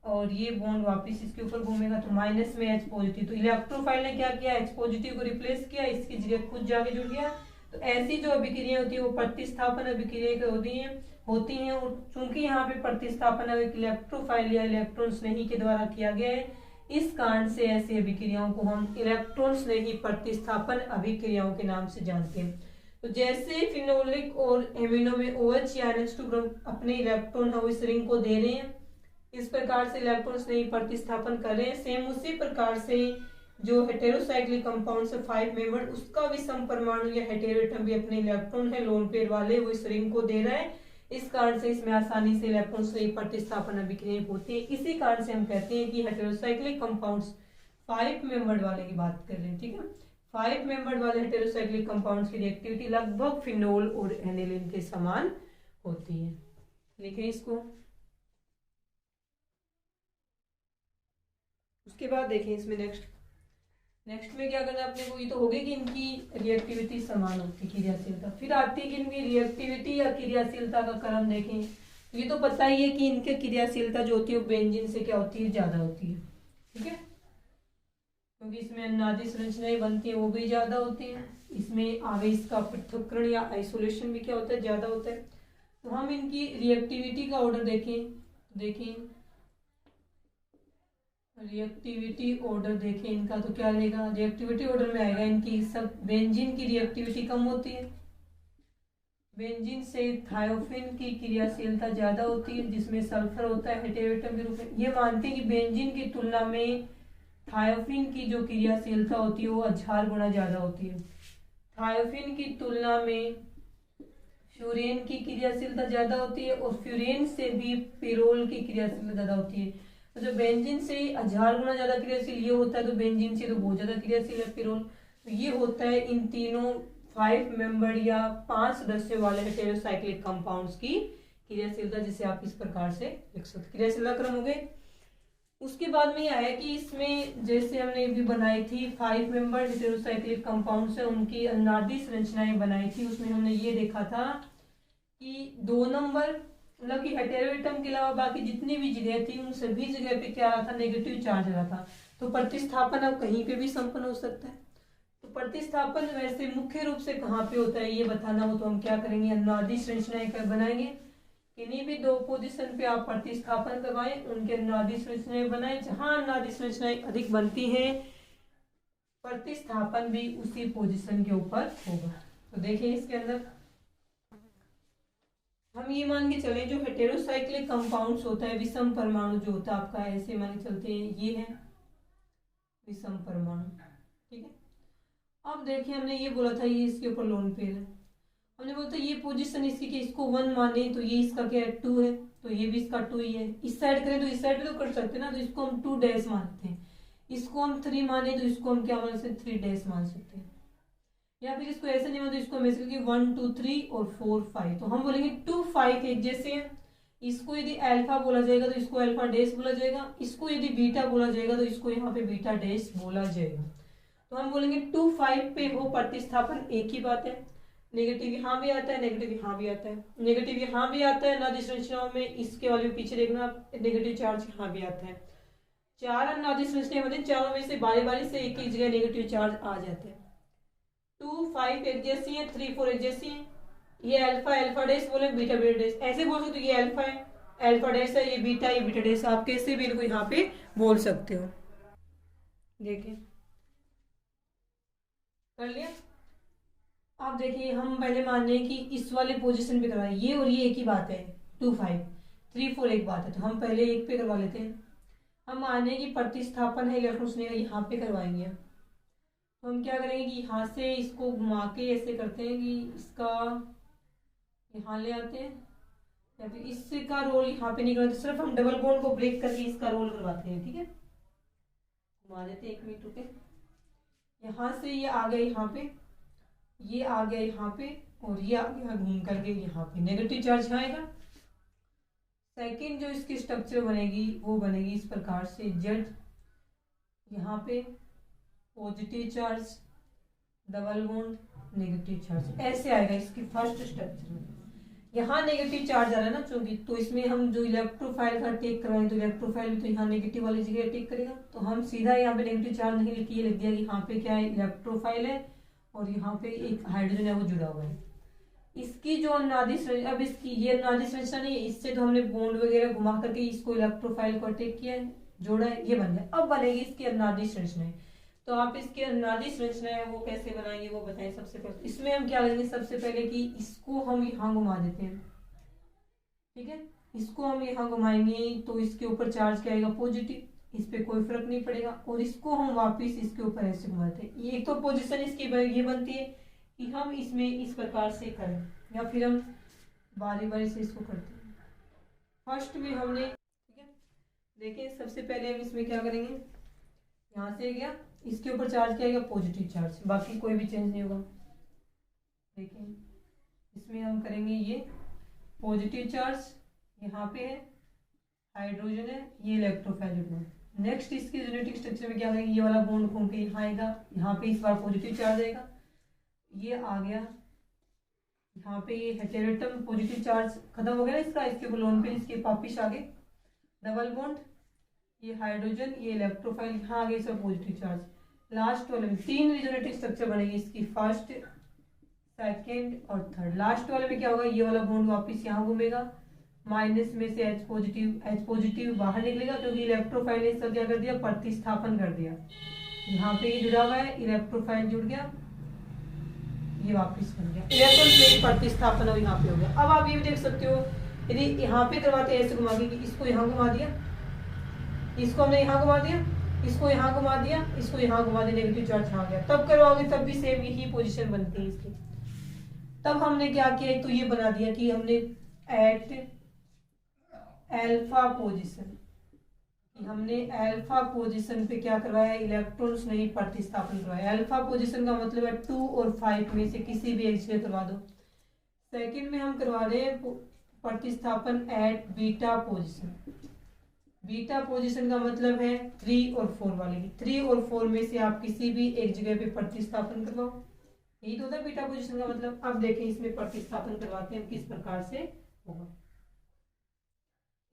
और ये बॉन्ड वापस इसके ऊपर घूमेगा, तो माइनस में H पॉजिटिव, तो इलेक्ट्रोफाइल ने क्या किया, H पॉजिटिव को रिप्लेस किया, इसकी जगह खुद जाके जुड़ गया। तो ऐसी जो अभिक्रिया होती है वो प्रतिस्थापन अभिक्रिया होती हैं और चूंकि यहाँ पे प्रतिस्थापन इलेक्ट्रोफाइल या इलेक्ट्रॉन्स नहीं के द्वारा किया गया है, इस कारण से ऐसी अभिक्रियाओं को हम इलेक्ट्रॉन्स नहीं प्रतिस्थापन अभिक्रियाओं के नाम से जानते हैं। तो जैसे फिनोलिक और एमिनो में OH या NH2 ग्रुप अपने इलेक्ट्रॉन है इस रिंग को दे रहे हैं, इस प्रकार से इलेक्ट्रॉन्स नहीं प्रतिस्थापन कर रहे हैं, सेम उसी प्रकार से जो हेटेरोसाइक्लिक कंपाउंड से 5 मेंबर उसका भी समपरमाणु या हेटेरो एटम भी अपने इलेक्ट्रॉन है लोन पेयर वाले वो इस रिंग को दे रहा है, इस कारण से इसमें आसानी से इलेक्ट्रॉन्स नहीं प्रतिस्थापन अभिक्रियाएं होती है। इसी कारण से हम कहते हैं कि हेटेरोसाइक्लिक कंपाउंड्स 5 मेंबर वाले की बात कर रहे हैं, ठीक है। 5 मेंबर वाले हेटेरोसाइक्लिक कंपाउंड्स की रिएक्टिविटी लगभग फिनोल और एनिलीन के समान होती है। लिखें इसको। उसके बाद देखें इसमें नेक्स्ट में क्या करना है अपने को, ये तो हो गई कि इनकी रिएक्टिविटी समान होती है क्रियाशीलता, फिर आती है कि इनकी रिएक्टिविटी या क्रियाशीलता का क्रम देखें। तो ये तो पता ही है कि इनके क्रियाशीलता जो होती है बेंजीन से क्या होती है, ज्यादा होती है, ठीक है, क्योंकि इसमें अनादि संरचनाएं बनती है वो भी ज्यादा होती है, इसमें आगे इसका पृथक्करण या आइसोलेशन भी क्या होता है, ज्यादा होता है। तो हम इनकी रिएक्टिविटी का ऑर्डर देखें रिएक्टिविटी ऑर्डर देखें इनका, तो क्या रहेगा, रिएक्टिविटी ऑर्डर में आएगा इनकी सब बेंजीन की रिएक्टिविटी कम होती है, बेंजीन से थायोफिन की क्रियाशीलता ज्यादा होती है, जिसमें सल्फर होता है हेटेरोएटम के रूप में। ये मानते हैं कि बेंजीन की तुलना में थायोफिन की जो क्रियाशीलता होती है वो 1000 गुना ज्यादा होती है। थायोफिन की तुलना में फ्यूरेन की क्रियाशीलता ज्यादा होती है और फ्यूरेन से भी पिरोल की क्रियाशीलता ज्यादा होती है। तो जो बेंजीन से 1000 गुना ज्यादा क्रियाशील ये होता है, तो बेंजीन से तो बहुत ज्यादा क्रियाशील है पिरोल। तो ये होता है इन तीनों 5 मेंबर या 5 सदस्यों वाले हेटेरोसाइक्लिक कंपाउंड्स की क्रियाशीलता, जिसे आप इस प्रकार से लिख सकते। क्रियाशीलता क्रम हो गए। उसके बाद में यह है कि इसमें जैसे हमने भी बनाई थी 5 मेंबर हेटेरोसाइक्लिक कंपाउंड से उनकी अनादि संरचनाएं बनाई थी। उसमें हमने ये देखा था कि 2 नंबर मतलब कि हेटेरोएटम के अलावा बाकी जितनी भी जगह थी उन सभी जगह पे क्या आ रहा था, नेगेटिव चार्ज आ रहा था। तो प्रतिस्थापन अब कहीं पे भी संपन्न हो सकता है। तो प्रतिस्थापन वैसे मुख्य रूप से कहाँ पे होता है ये बताना हो तो हम क्या करेंगे, अनादि संरचनाएं बनाएंगे। किन्हीं भी 2 पोजीशन पे आप प्रतिस्थापन करवाएं, उनके अनादि संरचनाएं बनाएं। जहां अनादि संरचनाएं अधिक बनती हैं प्रतिस्थापन भी उसी पोजीशन के ऊपर होगा। तो देखिए इसके अंदर हम ये मान के चले जो हेटेरोसाइक्लिक कंपाउंड्स होता है, विषम परमाणु जो होता है आपका, ऐसे मान के चलते हैं ये है विषम परमाणु। ठीक है, अब देखिए हमने ये बोला था ये इसके ऊपर लोन पेयर है। हमने बोला था ये पोजीशन इसकी कि इसको 1 माने तो ये इसका क्या है 2 है, तो ये भी इसका 2 ही है। इस साइड करें तो इस साइड भी तो कर सकते हैं ना, तो इसको हम 2 डैश मानते हैं। इसको हम 3 माने तो इसको हम क्या मान सकते हैं 3 डैश मान सकते हैं। या फिर इसको ऐसे नहीं मानते, इसको हम ऐसे 1 2 3 और 4 5, तो हम बोलेंगे 2 5 एक जैसे हैं। इसको यदि अल्फा बोला जाएगा तो इसको अल्फा डैश बोला जाएगा, इसको यदि बीटा बोला जाएगा तो इसको यहाँ पे बीटा डैश बोला जाएगा। तो हम बोलेंगे 2 5 पे हो प्रतिस्थापन, एक ही बात है। नेगेटिव यहाँ भी आता है, नेगेटिव यहाँ भी आता है, नेगेटिव यहाँ भी आता है अनादि संरचनाओं में। इसके वाले पीछे देखना आप, नेगेटिव चार्ज यहाँ भी आता है। 4 अनादि संरचनाएं होती हैं, चारों में से बारी बारी से एक एक जगह नेगेटिव चार्ज आ जाते हैं। 2 5 एक जैसी है, 3 4 एक जैसी है। ये अल्फा अल्फा डैश बोले, बीटा बीटा डैश ऐसे बोल सकते हो। ये अल्फा है, अल्फा डैश है, ये बीटा डैश, आप कैसे भी इनको यहाँ पे बोल सकते हो। देखिए कर लिया। आप देखिए हम पहले मान रहे हैं कि इस वाले पोजीशन पे करवाए, ये और ये एक ही बात है। 2 5 3 4 एक बात है, तो हम पहले एक पे करवा लेते हैं। हम मान रहे हैं कि प्रतिस्थापन है इलेक्ट्रॉन यहाँ पे करवाएंगे। तो हम क्या करेंगे कि यहाँ से इसको घुमा के ऐसे करते हैं कि इसका यहाँ ले आते हैं, या फिर इसका रोल यहाँ पे नहीं करते, सिर्फ हम डबल बॉन्ड को ब्रेक करके इसका रोल करवाते हैं। ठीक है, घुमा देते हैं 1 मिनट रुके। यहाँ से ये आ गया यहाँ पे, ये आ गया यहाँ पे, और ये आ गया घूम करके यहाँ पे, नेगेटिव चार्ज आएगा। सेकंड जो इसकी स्ट्रक्चर बनेगी वो बनेगी इस प्रकार से, जेड यहाँ पे positive charge, double bond negative charge, ऐसे आएगा इसकी फर्स्ट स्ट्रक्चर में। यहाँ नेगेटिव चार्ज आ रहा है ना चूंकि, तो इसमें हम जो इलेक्ट्रोफाइल का टेक करवाएं तो इलेक्ट्रोफाइल भी तो यहाँ नेगेटिव वाली जगह टेक करेगा। तो हम सीधा यहाँ पे नेगेटिव चार्ज नहीं लिखी, लिख दिया कि यहाँ पे क्या है इलेक्ट्रोफाइल है और यहाँ पे एक हाइड्रोजन है वो जुड़ा हुआ है। इसकी जो अनादि संरचना, अब इसकी ये अनादि संरचना नहीं है, इससे तो हमने बॉन्ड वगैरह घुमा करके इसको इलेक्ट्रोफाइल को अटैक किया है, जोड़ा है, ये बन गया। अब बनेगी इसकी अनादि संरचनाएं। तो आप इसकी अनादि संरचना है वो कैसे बनाएंगे वो बताएं। सबसे पहले इसमें हम क्या करेंगे, सबसे पहले कि इसको हम यहाँ घुमा देते हैं। ठीक है, इसको हम यहाँ घुमाएंगे तो इसके ऊपर चार्ज क्या आएगा पॉजिटिव, इस पे कोई फर्क नहीं पड़ेगा। और इसको हम वापस इसके ऊपर ऐसे घुमाते हैं। ये तो पोजीशन इसकी ये बनती है कि हम इसमें इस प्रकार से करें, या फिर हम बारी बारी से इसको करते हैं। फर्स्ट में हमने, ठीक है, देखिए सबसे पहले हम इसमें क्या करेंगे, यहाँ से गया, इसके ऊपर चार्ज क्या आएगा पॉजिटिव चार्ज, बाकी कोई भी चेंज नहीं होगा। देखिए इसमें हम करेंगे ये पॉजिटिव चार्ज, यहाँ पे है हाइड्रोजन है, ये इलेक्ट्रोफाइल जुड़ना है। नेक्स्ट इसके जेनेटिक स्ट्रक्चर में क्या करेंगे, ये वाला बॉन्ड घूम के यहाँ आएगा, यहाँ पे इस बार पॉजिटिव चार्ज आएगा, ये आ गया यहाँ पे, ये हेटेरोएटम पॉजिटिव चार्ज खत्म हो गया ना इसका, इसके लोन पे इसके वापिस आ गए डबल बॉन्ड, ये हाइड्रोजन, ये इलेक्ट्रोफाइल, यहाँ आ गए इसका पॉजिटिव चार्ज। लास्ट वाले में 3 जेनेटिक स्ट्रक्चर बनेगी इसकी, फर्स्ट सेकेंड और थर्ड। लास्ट वाले में क्या होगा, ये वाला बॉन्ड वापिस यहाँ घूमेगा, माइनस में से H पॉजिटिव बाहर निकलेगा क्योंकि इलेक्ट्रोफाइल ने इसका क्या कर दिया प्रतिस्थापन कर दिया। यहाँ पे ये जुड़ा हुआ है, इलेक्ट्रोफाइल जुड़ गया, ये वापस बन गया इलेक्ट्रॉन स्नेही प्रतिस्थापन अब यहाँ पे हो गया। अब आप ये भी देख सकते हो, यदि यहाँ पे करवाते ऐसे घुमा के कि इसको यहाँ घुमा दिया, इसको हमने यहाँ घुमा दिया, इसको यहाँ घुमा दिया, इसको यहाँ घुमा दिया, नेगेटिव चार्ज यहाँ गया, तब करवाओगे तब भी सेम यही पोजीशन बनती है इसकी। तब हमने क्या किया, एक तो ये बना दिया कि हमने एट अल्फा पोजीशन, हमने अल्फा पोजीशन पे क्या करवाया, इलेक्ट्रॉन्स नहीं प्रतिस्थापन करवाया। अल्फा पोजीशन का मतलब है 2 और 5 में से किसी भी एक जगह करवा दो। सेकंड में हम करवा रहे हैं प्रतिस्थापन at beta position. Beta position का मतलब है 3 और 4 वाले की, 3 और 4 में से आप किसी भी एक जगह पे प्रतिस्थापन करवाओ, यही तो होता है बीटा पोजीशन का मतलब। अब देखें इसमें प्रतिस्थापन करवाते हैं किस प्रकार से होगा।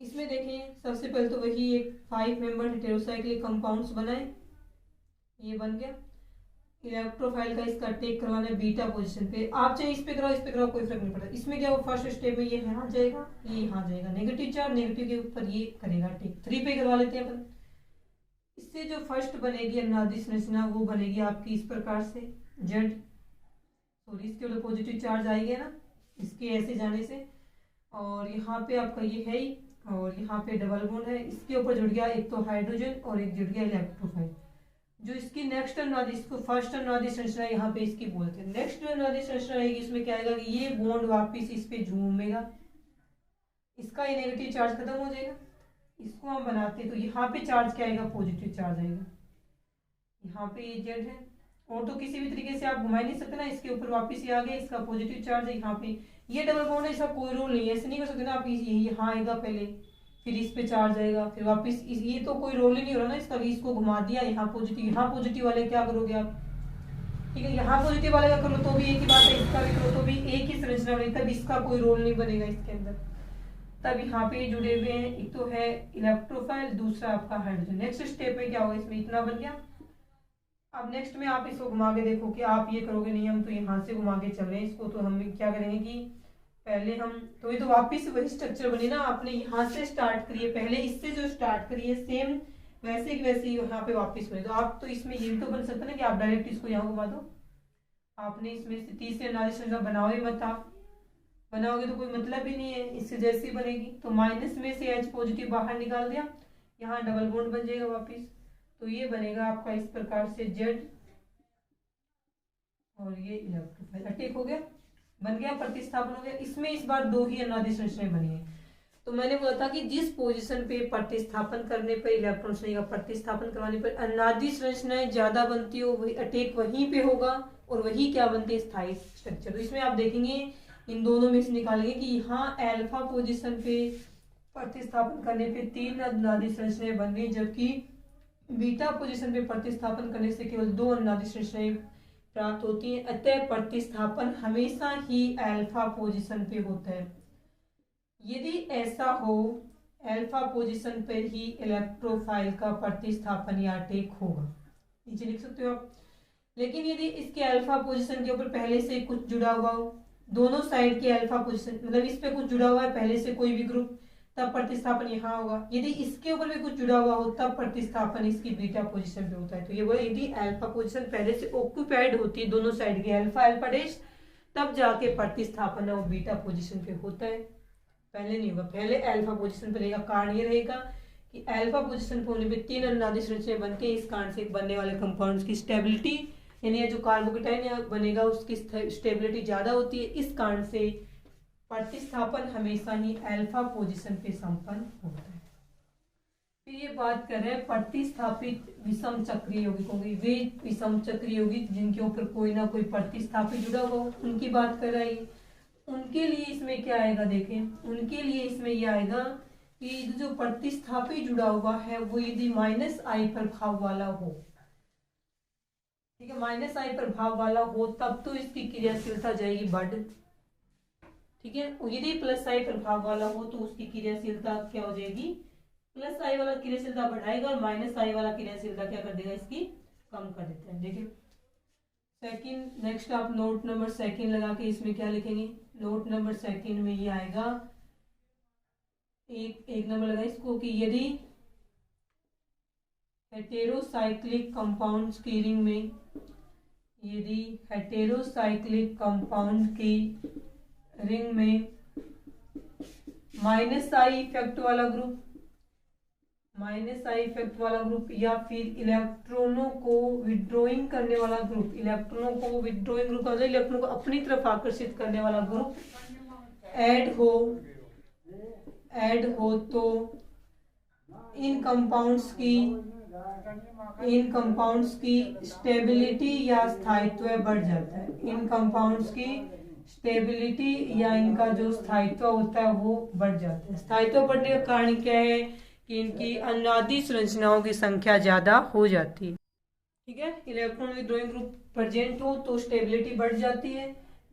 इसमें देखें सबसे पहले तो वही एक 5 मेंबर हेटेरोसाइक्लिक कंपाउंड्स बनाए, ये बन गया। इलेक्ट्रोफाइल का इसका टेक करवाना है बीटा पोजीशन पे, आप चाहे इस पे कराओ इस पे कराओ कोई फर्क नहीं पड़ता। इसमें क्या हो, फर्स्ट स्टेप में ये यहाँ जाएगा, ये यहाँ जाएगा, नेगेटिव चार्ज नेगेटिव के ऊपर ये करेगा टेक। 3 पे करवा लेते हैं अपन। इससे जो फर्स्ट बनेगी अनादि संरचना वो बनेगी आपकी इस प्रकार से जेड, सॉरी इसके ऊपर पॉजिटिव चार्ज आएगा ना इसके ऐसे जाने से, और यहाँ पे आपका ये है ही, और यहाँ पे डबल बॉन्ड है, इसके ऊपर जुड़ गया एक तो हाइड्रोजन और एक जुड़ गया इलेक्ट्रोफाइल। जो इसकी नेक्स्ट अनादि, इसको फर्स्ट अनादि संरचना यहाँ पे इसकी बोलते हैं। नेक्स्ट जो अनादि संरचना रहेगी इसमें क्या आएगा कि ये बॉन्ड वापिस इस पे झूमेगा, इसका ये नेगेटिव चार्ज खत्म हो जाएगा। इसको हम बनाते तो यहाँ पे चार्ज क्या आएगा, पॉजिटिव चार्ज आएगा। यहाँ पे ये जेड है, और तो किसी भी तरीके से आप घुमा नहीं सकते ना, इसके ऊपर वापस ये आ गया, इसका पॉजिटिव चार्ज है। यहाँ पे ये डबल बॉन्ड है, इसका कोई रोल नहीं है, ऐसे नहीं कर सकते ना आप, यहाँ आएगा पहले फिर इस पे चार्ज आएगा फिर वापस ये तो कोई रोल ही नहीं हो रहा ना इसका, इसको घुमा दिया, यहाँ पॉजिटिव वाले क्या करोगे आप, ठीक है, यहाँ पॉजिटिव वाले का करो तो भी एक ही बात है, इसका भी करो तो भी एक ही संरचना बनेगी, तब इसका कोई रोल नहीं बनेगा इसके अंदर। तब यहाँ पे जुड़े हुए हैं, एक तो है इलेक्ट्रोफाइल, दूसरा आपका हाइड्रोजन। नेक्स्ट स्टेप में क्या होगा, इसमें इतना बन गया। अब नेक्स्ट में आप इसको घुमा के देखो कि आप ये करोगे नहीं, हम तो यहाँ से घुमा के चल रहे हैं इसको, तो हम क्या करेंगे कि पहले हम तो ये तो वापिस वही स्ट्रक्चर बनी ना, आपने यहाँ से स्टार्ट करिए, पहले इससे जो स्टार्ट करिए सेम वैसे की वैसे यहाँ पे वापिस बने। तो आप तो इसमें ये भी तो बन सकता है ना कि आप डायरेक्ट इसको यहाँ घुमा दो, आपने इसमें से तीसरे अनादि संरचना बनाओ ही मत, आप बनाओगे तो कोई मतलब ही नहीं है, इससे जैसी बनेगी। तो माइनस में से H पॉजिटिव बाहर निकाल दिया, यहाँ डबल बॉन्ड बन जाएगा वापिस, तो ये बनेगा आपका इस प्रकार से जेड, और ये इलेक्ट्रोफाइल अटैक हो गया, बन गया, प्रतिस्थापन हो गया। इसमें इस बार 2 ही अनादि संरचनाएं बनी है। तो मैंने बोला था कि जिस पोजीशन पे प्रतिस्थापन करने पर इलेक्ट्रॉन का प्रतिस्थापन करवाने पर अनादि संरचनाएं ज्यादा बनती हो, वही अटैक वहीं पे होगा, और वही क्या बनती है, स्थायी स्ट्रक्चर। तो इसमें आप देखेंगे इन दोनों में से निकालेंगे कि यहाँ अल्फा पोजीशन पे प्रतिस्थापन करने पे 3 अनादि संरचनाएं बन रही, जबकि बीटा पोजीशन पे प्रतिस्थापन करने से केवल 2 अनादि संरचनाएं प्राप्त होती है। अतः प्रतिस्थापन हमेशा ही अल्फा पोजीशन पे होता है। यदि ऐसा हो, अल्फा पोजीशन पर ही इलेक्ट्रोफाइल का प्रतिस्थापन या अटैक होगा, नीचे लिख सकते हो आप। लेकिन यदि इसके अल्फा पोजीशन के ऊपर पहले से कुछ जुड़ा हुआ हो, दोनों साइड के अल्फा पोजीशन मतलब इस पे कुछ जुड़ा हुआ है पहले से कोई भी ग्रुप, तब प्रतिस्थापन यहाँ होगा। यदि इसके ऊपर भी कुछ जुड़ा हुआ हो तब प्रतिस्थापन इसकी बीटा पोजीशन पे होता है। तो ये बोले यदि अल्फा पोजीशन पहले से ऑक्यूपाइड होती है दोनों साइड के अल्फा अल्फा डैश, तब जाके प्रतिस्थापन वो बीटा पोजीशन पे होता है, पहले नहीं होगा। पहले अल्फा पोजीशन पे रहेगा। कारण ये रहेगा कि अल्फा पोजीशन पे होने पे 3 अनादि संरचनाएं बनती है, इस कारण से बनने वाले कंपाउंड्स की स्टेबिलिटी यानी जो कार्बोकेटाइन बनेगा उसकी स्टेबिलिटी ज्यादा होती है। इस कारण से प्रतिस्थापन हमेशा ही अल्फा पोजीशन पे संपन्न होता है। फिर ये बात कर रहे हैं प्रतिस्थापित विषम चक्रीय यौगिकों की। वे विषम चक्रीय यौगिक जिनके ऊपर कोई ना कोई प्रतिस्थापित जुड़ा हुआ हो उनकी बात कर रही है। उनके लिए इसमें क्या आएगा, देखें उनके लिए इसमें यह आएगा कि जो प्रतिस्थापित जुड़ा हुआ है वो यदि -I प्रभाव वाला हो, ठीक है, -I प्रभाव वाला हो तब तो इसकी क्रियाशीलता जाएगी बढ़, ठीक है। यदि +I प्रभाव वाला हो तो उसकी क्रियाशीलता क्या हो जाएगी, +I वाला क्रियाशीलता बढ़ाएगा और -I वाला क्रियाशीलता क्या कर देगा, इसकी कम कर देता है। देखिए सेकंड, नेक्स्ट आप नोट नंबर 2 लगा के इसमें क्या लिखेंगे, नोट नंबर 2 में ये आएगा एक नंबर लगा इसको कि यदि हेटेरोसाइक्लिक कंपाउंड्स की रिंग में यदि हेटेरोसाइक्लिक कंपाउंड की रिंग में माइनस आई इफेक्ट वाला ग्रुप या फिर इलेक्ट्रॉनों को विड्रॉइंग करने वाला ग्रुप, इलेक्ट्रॉनों को अपनी तरफ आकर्षित करने वाला ग्रुप ऐड हो तो इन कंपाउंड्स की स्टेबिलिटी या स्थायित्व बढ़ जाता है। इन कंपाउंड्स की स्टेबिलिटी या इनका जो स्थायित्व होता है वो बढ़ जाता है। स्थायित्व बढ़ने का कारण क्या है कि इनकी अनादि संरचनाओं की संख्या ज्यादा हो जाती है। ठीक है, इलेक्ट्रॉन विड्रॉइंग ग्रुप प्रेजेंट हो तो स्टेबिलिटी बढ़ जाती है।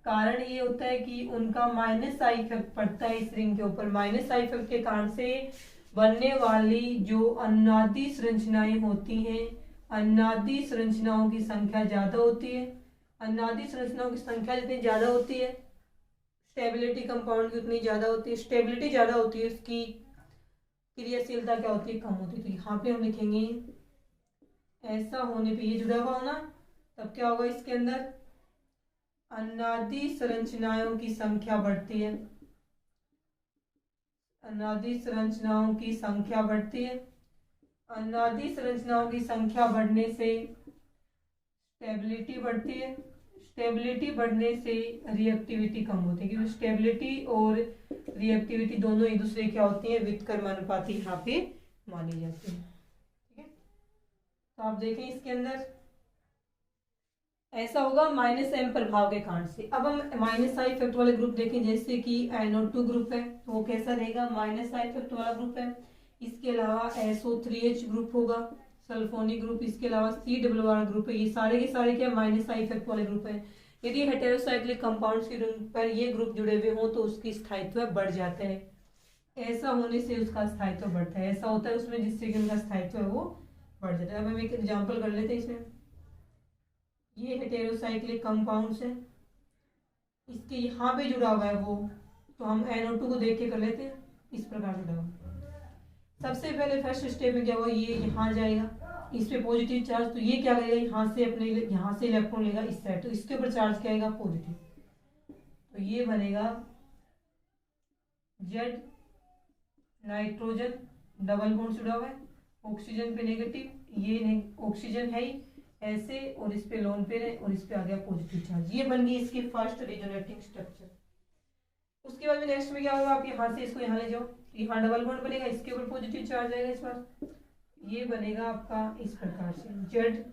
कारण ये होता है कि उनका माइनस आई इफेक्ट पड़ता है इस रिंग के ऊपर। माइनस आई इफेक्ट के कारण से बनने वाली जो अनादि संरचनाएं होती हैं, अनादि संरचनाओं की संख्या ज्यादा होती है। अनादि संरचनाओं की संख्या जितनी ज्यादा होती है, स्टेबिलिटी कंपाउंड की उतनी ज्यादा होती है। स्टेबिलिटी ज्यादा होती है, उसकी क्रियाशीलता क्या होती है, कम होती है। तो यहाँ पे हम लिखेंगे ऐसा होने पे, ये जुड़ा हुआ होना, तब क्या होगा, इसके अंदर अनादि संरचनाओं की संख्या बढ़ती है। अनादि संरचनाओं की संख्या बढ़ती है। अनादि संरचनाओं की संख्या बढ़ने से स्टेबिलिटी बढ़ती है। स्टेबिलिटी बढ़ने से रिएक्टिविटी कम होती है, क्योंकि स्टेबिलिटी और रिएक्टिविटी दोनों एक दूसरे क्या होती है, व्युत्क्रमानुपाती यहाँ पे मानी जाती है। ठीक है, तो आप देखें इसके अंदर ऐसा होगा माइनस एम प्रभाव के कारण से। अब हम माइनस आई इफेक्ट वाले ग्रुप देखें, जैसे कि NO2 ग्रुप है तो वो कैसा रहेगा, माइनस आई इफेक्ट वाला ग्रुप है। इसके अलावा SO3H ग्रुप होगा, सल्फोनिक ग्रुप। इसके अलावा C वाला ग्रुप है। ये सारे के सारे क्या माइनस आई इफेक्ट वाले ग्रुप है। यदि हेटेरोसाइक्लिक कंपाउंड्स की रिंग पर ये ग्रुप जुड़े हुए हों तो उसकी स्थायित्व बढ़ जाता है। ऐसा होने से उसका स्थायित्व बढ़ता है, ऐसा होता है उसमें, जिससे कि उनका स्थायित्व है वो बढ़ जाता है। अब हम एक एग्जाम्पल कर लेते हैं इसमें। ये हेटेरोसाइक्लिक कंपाउंड्स है, इसके यहाँ पे जुड़ा हुआ है वो, तो हम NO2 को देख के कर लेते हैं। इस प्रकार जुड़ा हुआ, सबसे पहले फर्स्ट स्टेप में क्या हुआ, ये यहाँ जाएगा, इस पे पॉजिटिव चार्ज, तो ये क्या करेगा, यहाँ से अपने यहाँ से इलेक्ट्रॉन लेगा इस साइड, तो इसके ऊपर चार्ज क्या आएगा, पॉजिटिव। तो ये बनेगा जेड, नाइट्रोजन डबल बॉन्ड जुड़ा हुआ है, ऑक्सीजन पे नेगेटिव, ये ऑक्सीजन है ही ऐसे, और इस पे लोन पेयर है, और इस पे आ गया पॉजिटिव चार्ज। ये बन गई इसकी फर्स्ट रिजोनेटिंग स्ट्रक्चर। उसके बाद में नेक्स्ट में क्या होगा, आप यहाँ से इसको यहाँ ले जाओ, यहाँ डबल बॉन्ड बनेगा, इसके ऊपर पॉजिटिव चार्ज आएगा इस बार, ये बनेगा आपका इस प्रकार से, जेड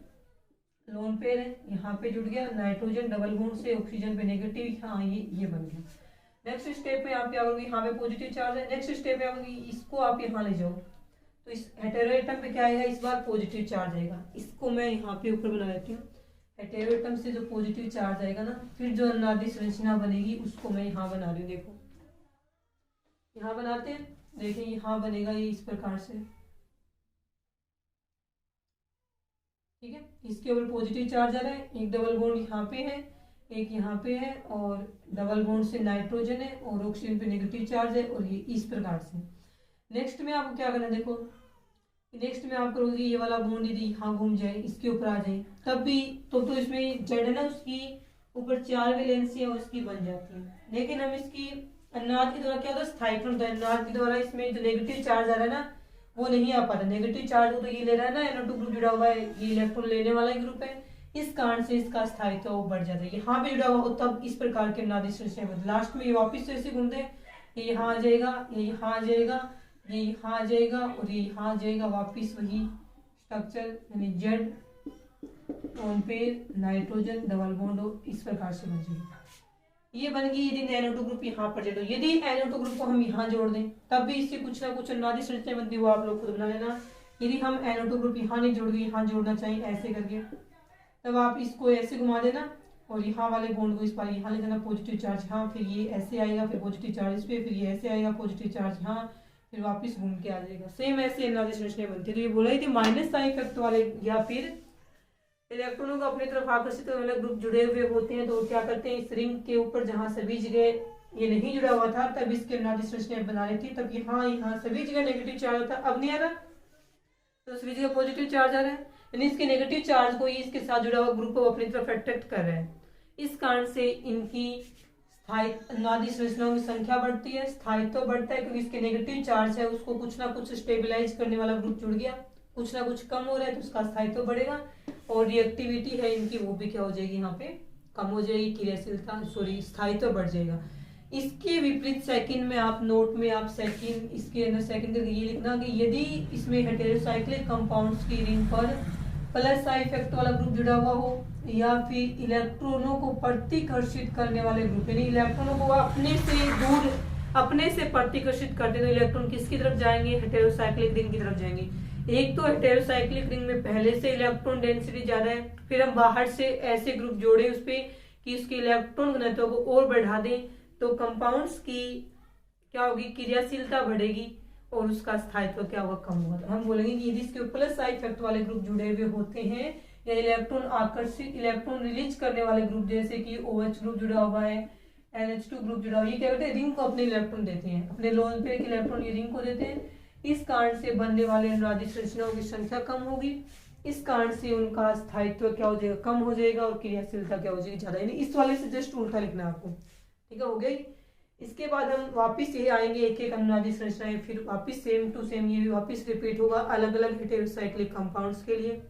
लोन पेयर है, यहाँ पे जुड़ गया, नाइट्रोजन डबल बॉन्ड से ऑक्सीजन पे नेगेटिव, हाँ ये बन गया। नेक्स्ट स्टेप में आप क्या करोगे, यहाँ पे पॉजिटिव चार्ज है, नेक्स्ट स्टेप में आप इसको आप यहाँ ले जाओ, तो इस हेटेरो एटम पे क्या आएगा, इस बार पॉजिटिव चार्ज आएगा। इसको मैं यहाँ पे ऊपर बना लेती हूँ। हेटेरो एटम से जो पॉजिटिव चार्ज आएगा ना, फिर जो अनादि संरचना बनेगी उसको मैं यहाँ बना रही हूँ। देखो यहाँ बनाते हैं, देखें यहाँ बनेगा ये इस प्रकार से। ठीक है, इसके ऊपर पॉजिटिव चार्ज आ रहा है, एक डबल बॉन्ड यहाँ पे है, एक यहाँ पे है, और डबल बॉन्ड से नाइट्रोजन है, और ऑक्सीजन पे नेगेटिव चार्ज है, और ये इस प्रकार से। नेक्स्ट में आपको क्या करना है, देखो नेक्स्ट में आप करोगे ये वाला बॉन्ड यदि यहाँ घूम जाए, इसके ऊपर आ जाए, तब भी तो इसमें जेड है ना, उसकी ऊपर 4 वैलेंसियां उसकी बन जाती है। लेकिन हम इसकी अनाद के द्वारा क्या होता है, स्थायित्व होता है। अनाद के द्वारा इसमें जो नेगेटिव चार्ज आ रहा है ना, वो नहीं आ पाता। नेगेटिव चार्ज तो ये ले रहा है ना, NO2 ग्रुप जुड़ा हुआ है, ये इलेक्ट्रॉन लेने वाला ग्रुप है, इस कारण से इसका स्थायित्व वो बढ़ जाता है। यहाँ पे जुड़ा हुआ हो तब इस प्रकार के अनादि संरचना, लास्ट में ये वापिस से ऐसे घूमते हैं, ये यहाँ आ जाएगा, ये यहाँ आ जाएगा, ये यहाँ आ जाएगा, और ये यहाँ आ जाएगा, वापिस वही स्ट्रक्चर, यानी Z lone pair nitrogen double bond, इस प्रकार से बन जाएगा। ये बन गई यदि NO2 ग्रुप यहाँ पर जोड़ो। यदि NO2 ग्रुप को हम यहाँ जोड़ दें तब भी इससे कुछ ना कुछ अनादि संरचना बनती है, वो आप लोग खुद बना लेना। यदि हम NO2 ग्रुप यहाँ नहीं जोड़ गए, यहाँ जोड़ना चाहिए ऐसे करके, तब आप इसको ऐसे घुमा देना, और यहाँ वाले बॉन्ड को इस बार यहाँ ले जाना, पॉजिटिव चार्ज यहाँ, फिर ये ऐसे आएगा, फिर पॉजिटिव चार्ज इस पे, फिर ये ऐसे आएगा, पॉजिटिव चार्ज यहाँ, फिर वापस घूम के आ जाएगा। सेम ऐसे अनादि संरचना बनती है। तो ये बोला थी माइनस साइन इफेक्ट वाले या फिर इलेक्ट्रॉनों को अपनी तरफ आकर्षित करने वाले ग्रुप जुड़े हुए होते हैं, तो क्या करते हैं, इस रिंग के ऊपर जहां सभी जगह ये नहीं जुड़ा हुआ था तब इसके अनादि संरचना बना रही थी, तब यहाँ सभी जगह नेगेटिव चार्ज था, अब नहीं आ रहा, तो सभी जगह पॉजिटिव चार्ज आ रहा है। यानी इसके नेगेटिव चार्ज को ही इसके साथ जुड़ा हुआ ग्रुप को अपनी तरफ अट्रैक्ट कर रहा है। इस कारण से इनकी अनुनादी संरचनाओं की संख्या बढ़ती है, स्थायित्व तो बढ़ता है, क्योंकि इसके नेगेटिव चार्ज है उसको कुछ ना कुछ स्टेबलाइज करने वाला ग्रुप जुड़ गया, कुछ ना कुछ कम हो रहा है तो उसका स्थायित्व तो बढ़ेगा, और रिएक्टिविटी है इनकी वो भी क्या हो जाएगी, यहाँ पे कम हो जाएगी, क्रियाशीलता स्थायित्व तो बढ़ जाएगा। इसके विपरीत सेकंड में आप नोट में आप सेकंड इसके अंदर सेकंड करके ये लिखना कि यदि इसमें हेटेरोसाइक्लिक कंपाउंड्स की रिंग पर प्लस आई इफेक्ट वाला ग्रुप जुड़ा हुआ हो, या फिर इलेक्ट्रॉनों को प्रतिकर्षित करने वाले ग्रुप, यानी इलेक्ट्रॉनों को अपने से दूर अपने से प्रतिकर्षित करते तो इलेक्ट्रॉन किसकी तरफ जाएंगे, हेटेरोसाइक्लिक रिंग की तरफ जाएंगे। एक तो हेटेरोसाइक्लिक रिंग में पहले से इलेक्ट्रॉन डेंसिटी ज्यादा है, फिर हम बाहर से ऐसे ग्रुप जोड़े उस पर कि उसके इलेक्ट्रॉन घनत्व को और बढ़ा दें, तो कंपाउंड्स की क्या होगी, क्रियाशीलता बढ़ेगी और उसका स्थायित्व क्या होगा, कम होगा। हम बोलेंगे कि यदि इसके प्लस आई इफेक्ट वाले ग्रुप जुड़े हुए होते हैं, या इलेक्ट्रॉन आकर्षित इलेक्ट्रॉन रिलीज करने वाले ग्रुप जैसे कि OH ग्रुप जुड़ा हुआ है, NH2 ग्रुप जुड़ा हुआ है, ये क्या करते हैं, रिंग को अपने इलेक्ट्रॉन देते हैं, अपने लोन पे इलेक्ट्रॉन ये रिंग को देते हैं। इस कारण से बनने वाले अनुनादी संरचनाओं की संख्या कम होगी, इस कारण से उनका स्थायित्व क्या हो जाएगा, कम हो जाएगा, और क्रियाशीलता क्या हो जाएगी, ज्यादा। यानी इस वाले से जस्ट उल्टा लिखना आपको, ठीक है, हो गया। इसके बाद हम वापस ये आएंगे एक एक अनुनादी संरचनाएं, फिर वापस सेम टू सेम ये भी वापस रिपीट होगा अलग अलग हेटेरोसाइक्लिक कंपाउंड्स के लिए।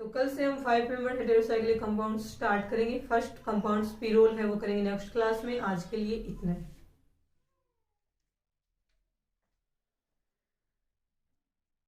तो कल से हम 5 मेंबर हेटेरोसाइक्लिक कंपाउंड्स स्टार्ट करेंगे। फर्स्ट कंपाउंड पिरोल है वो करेंगे नेक्स्ट क्लास में। आज के लिए इतना है।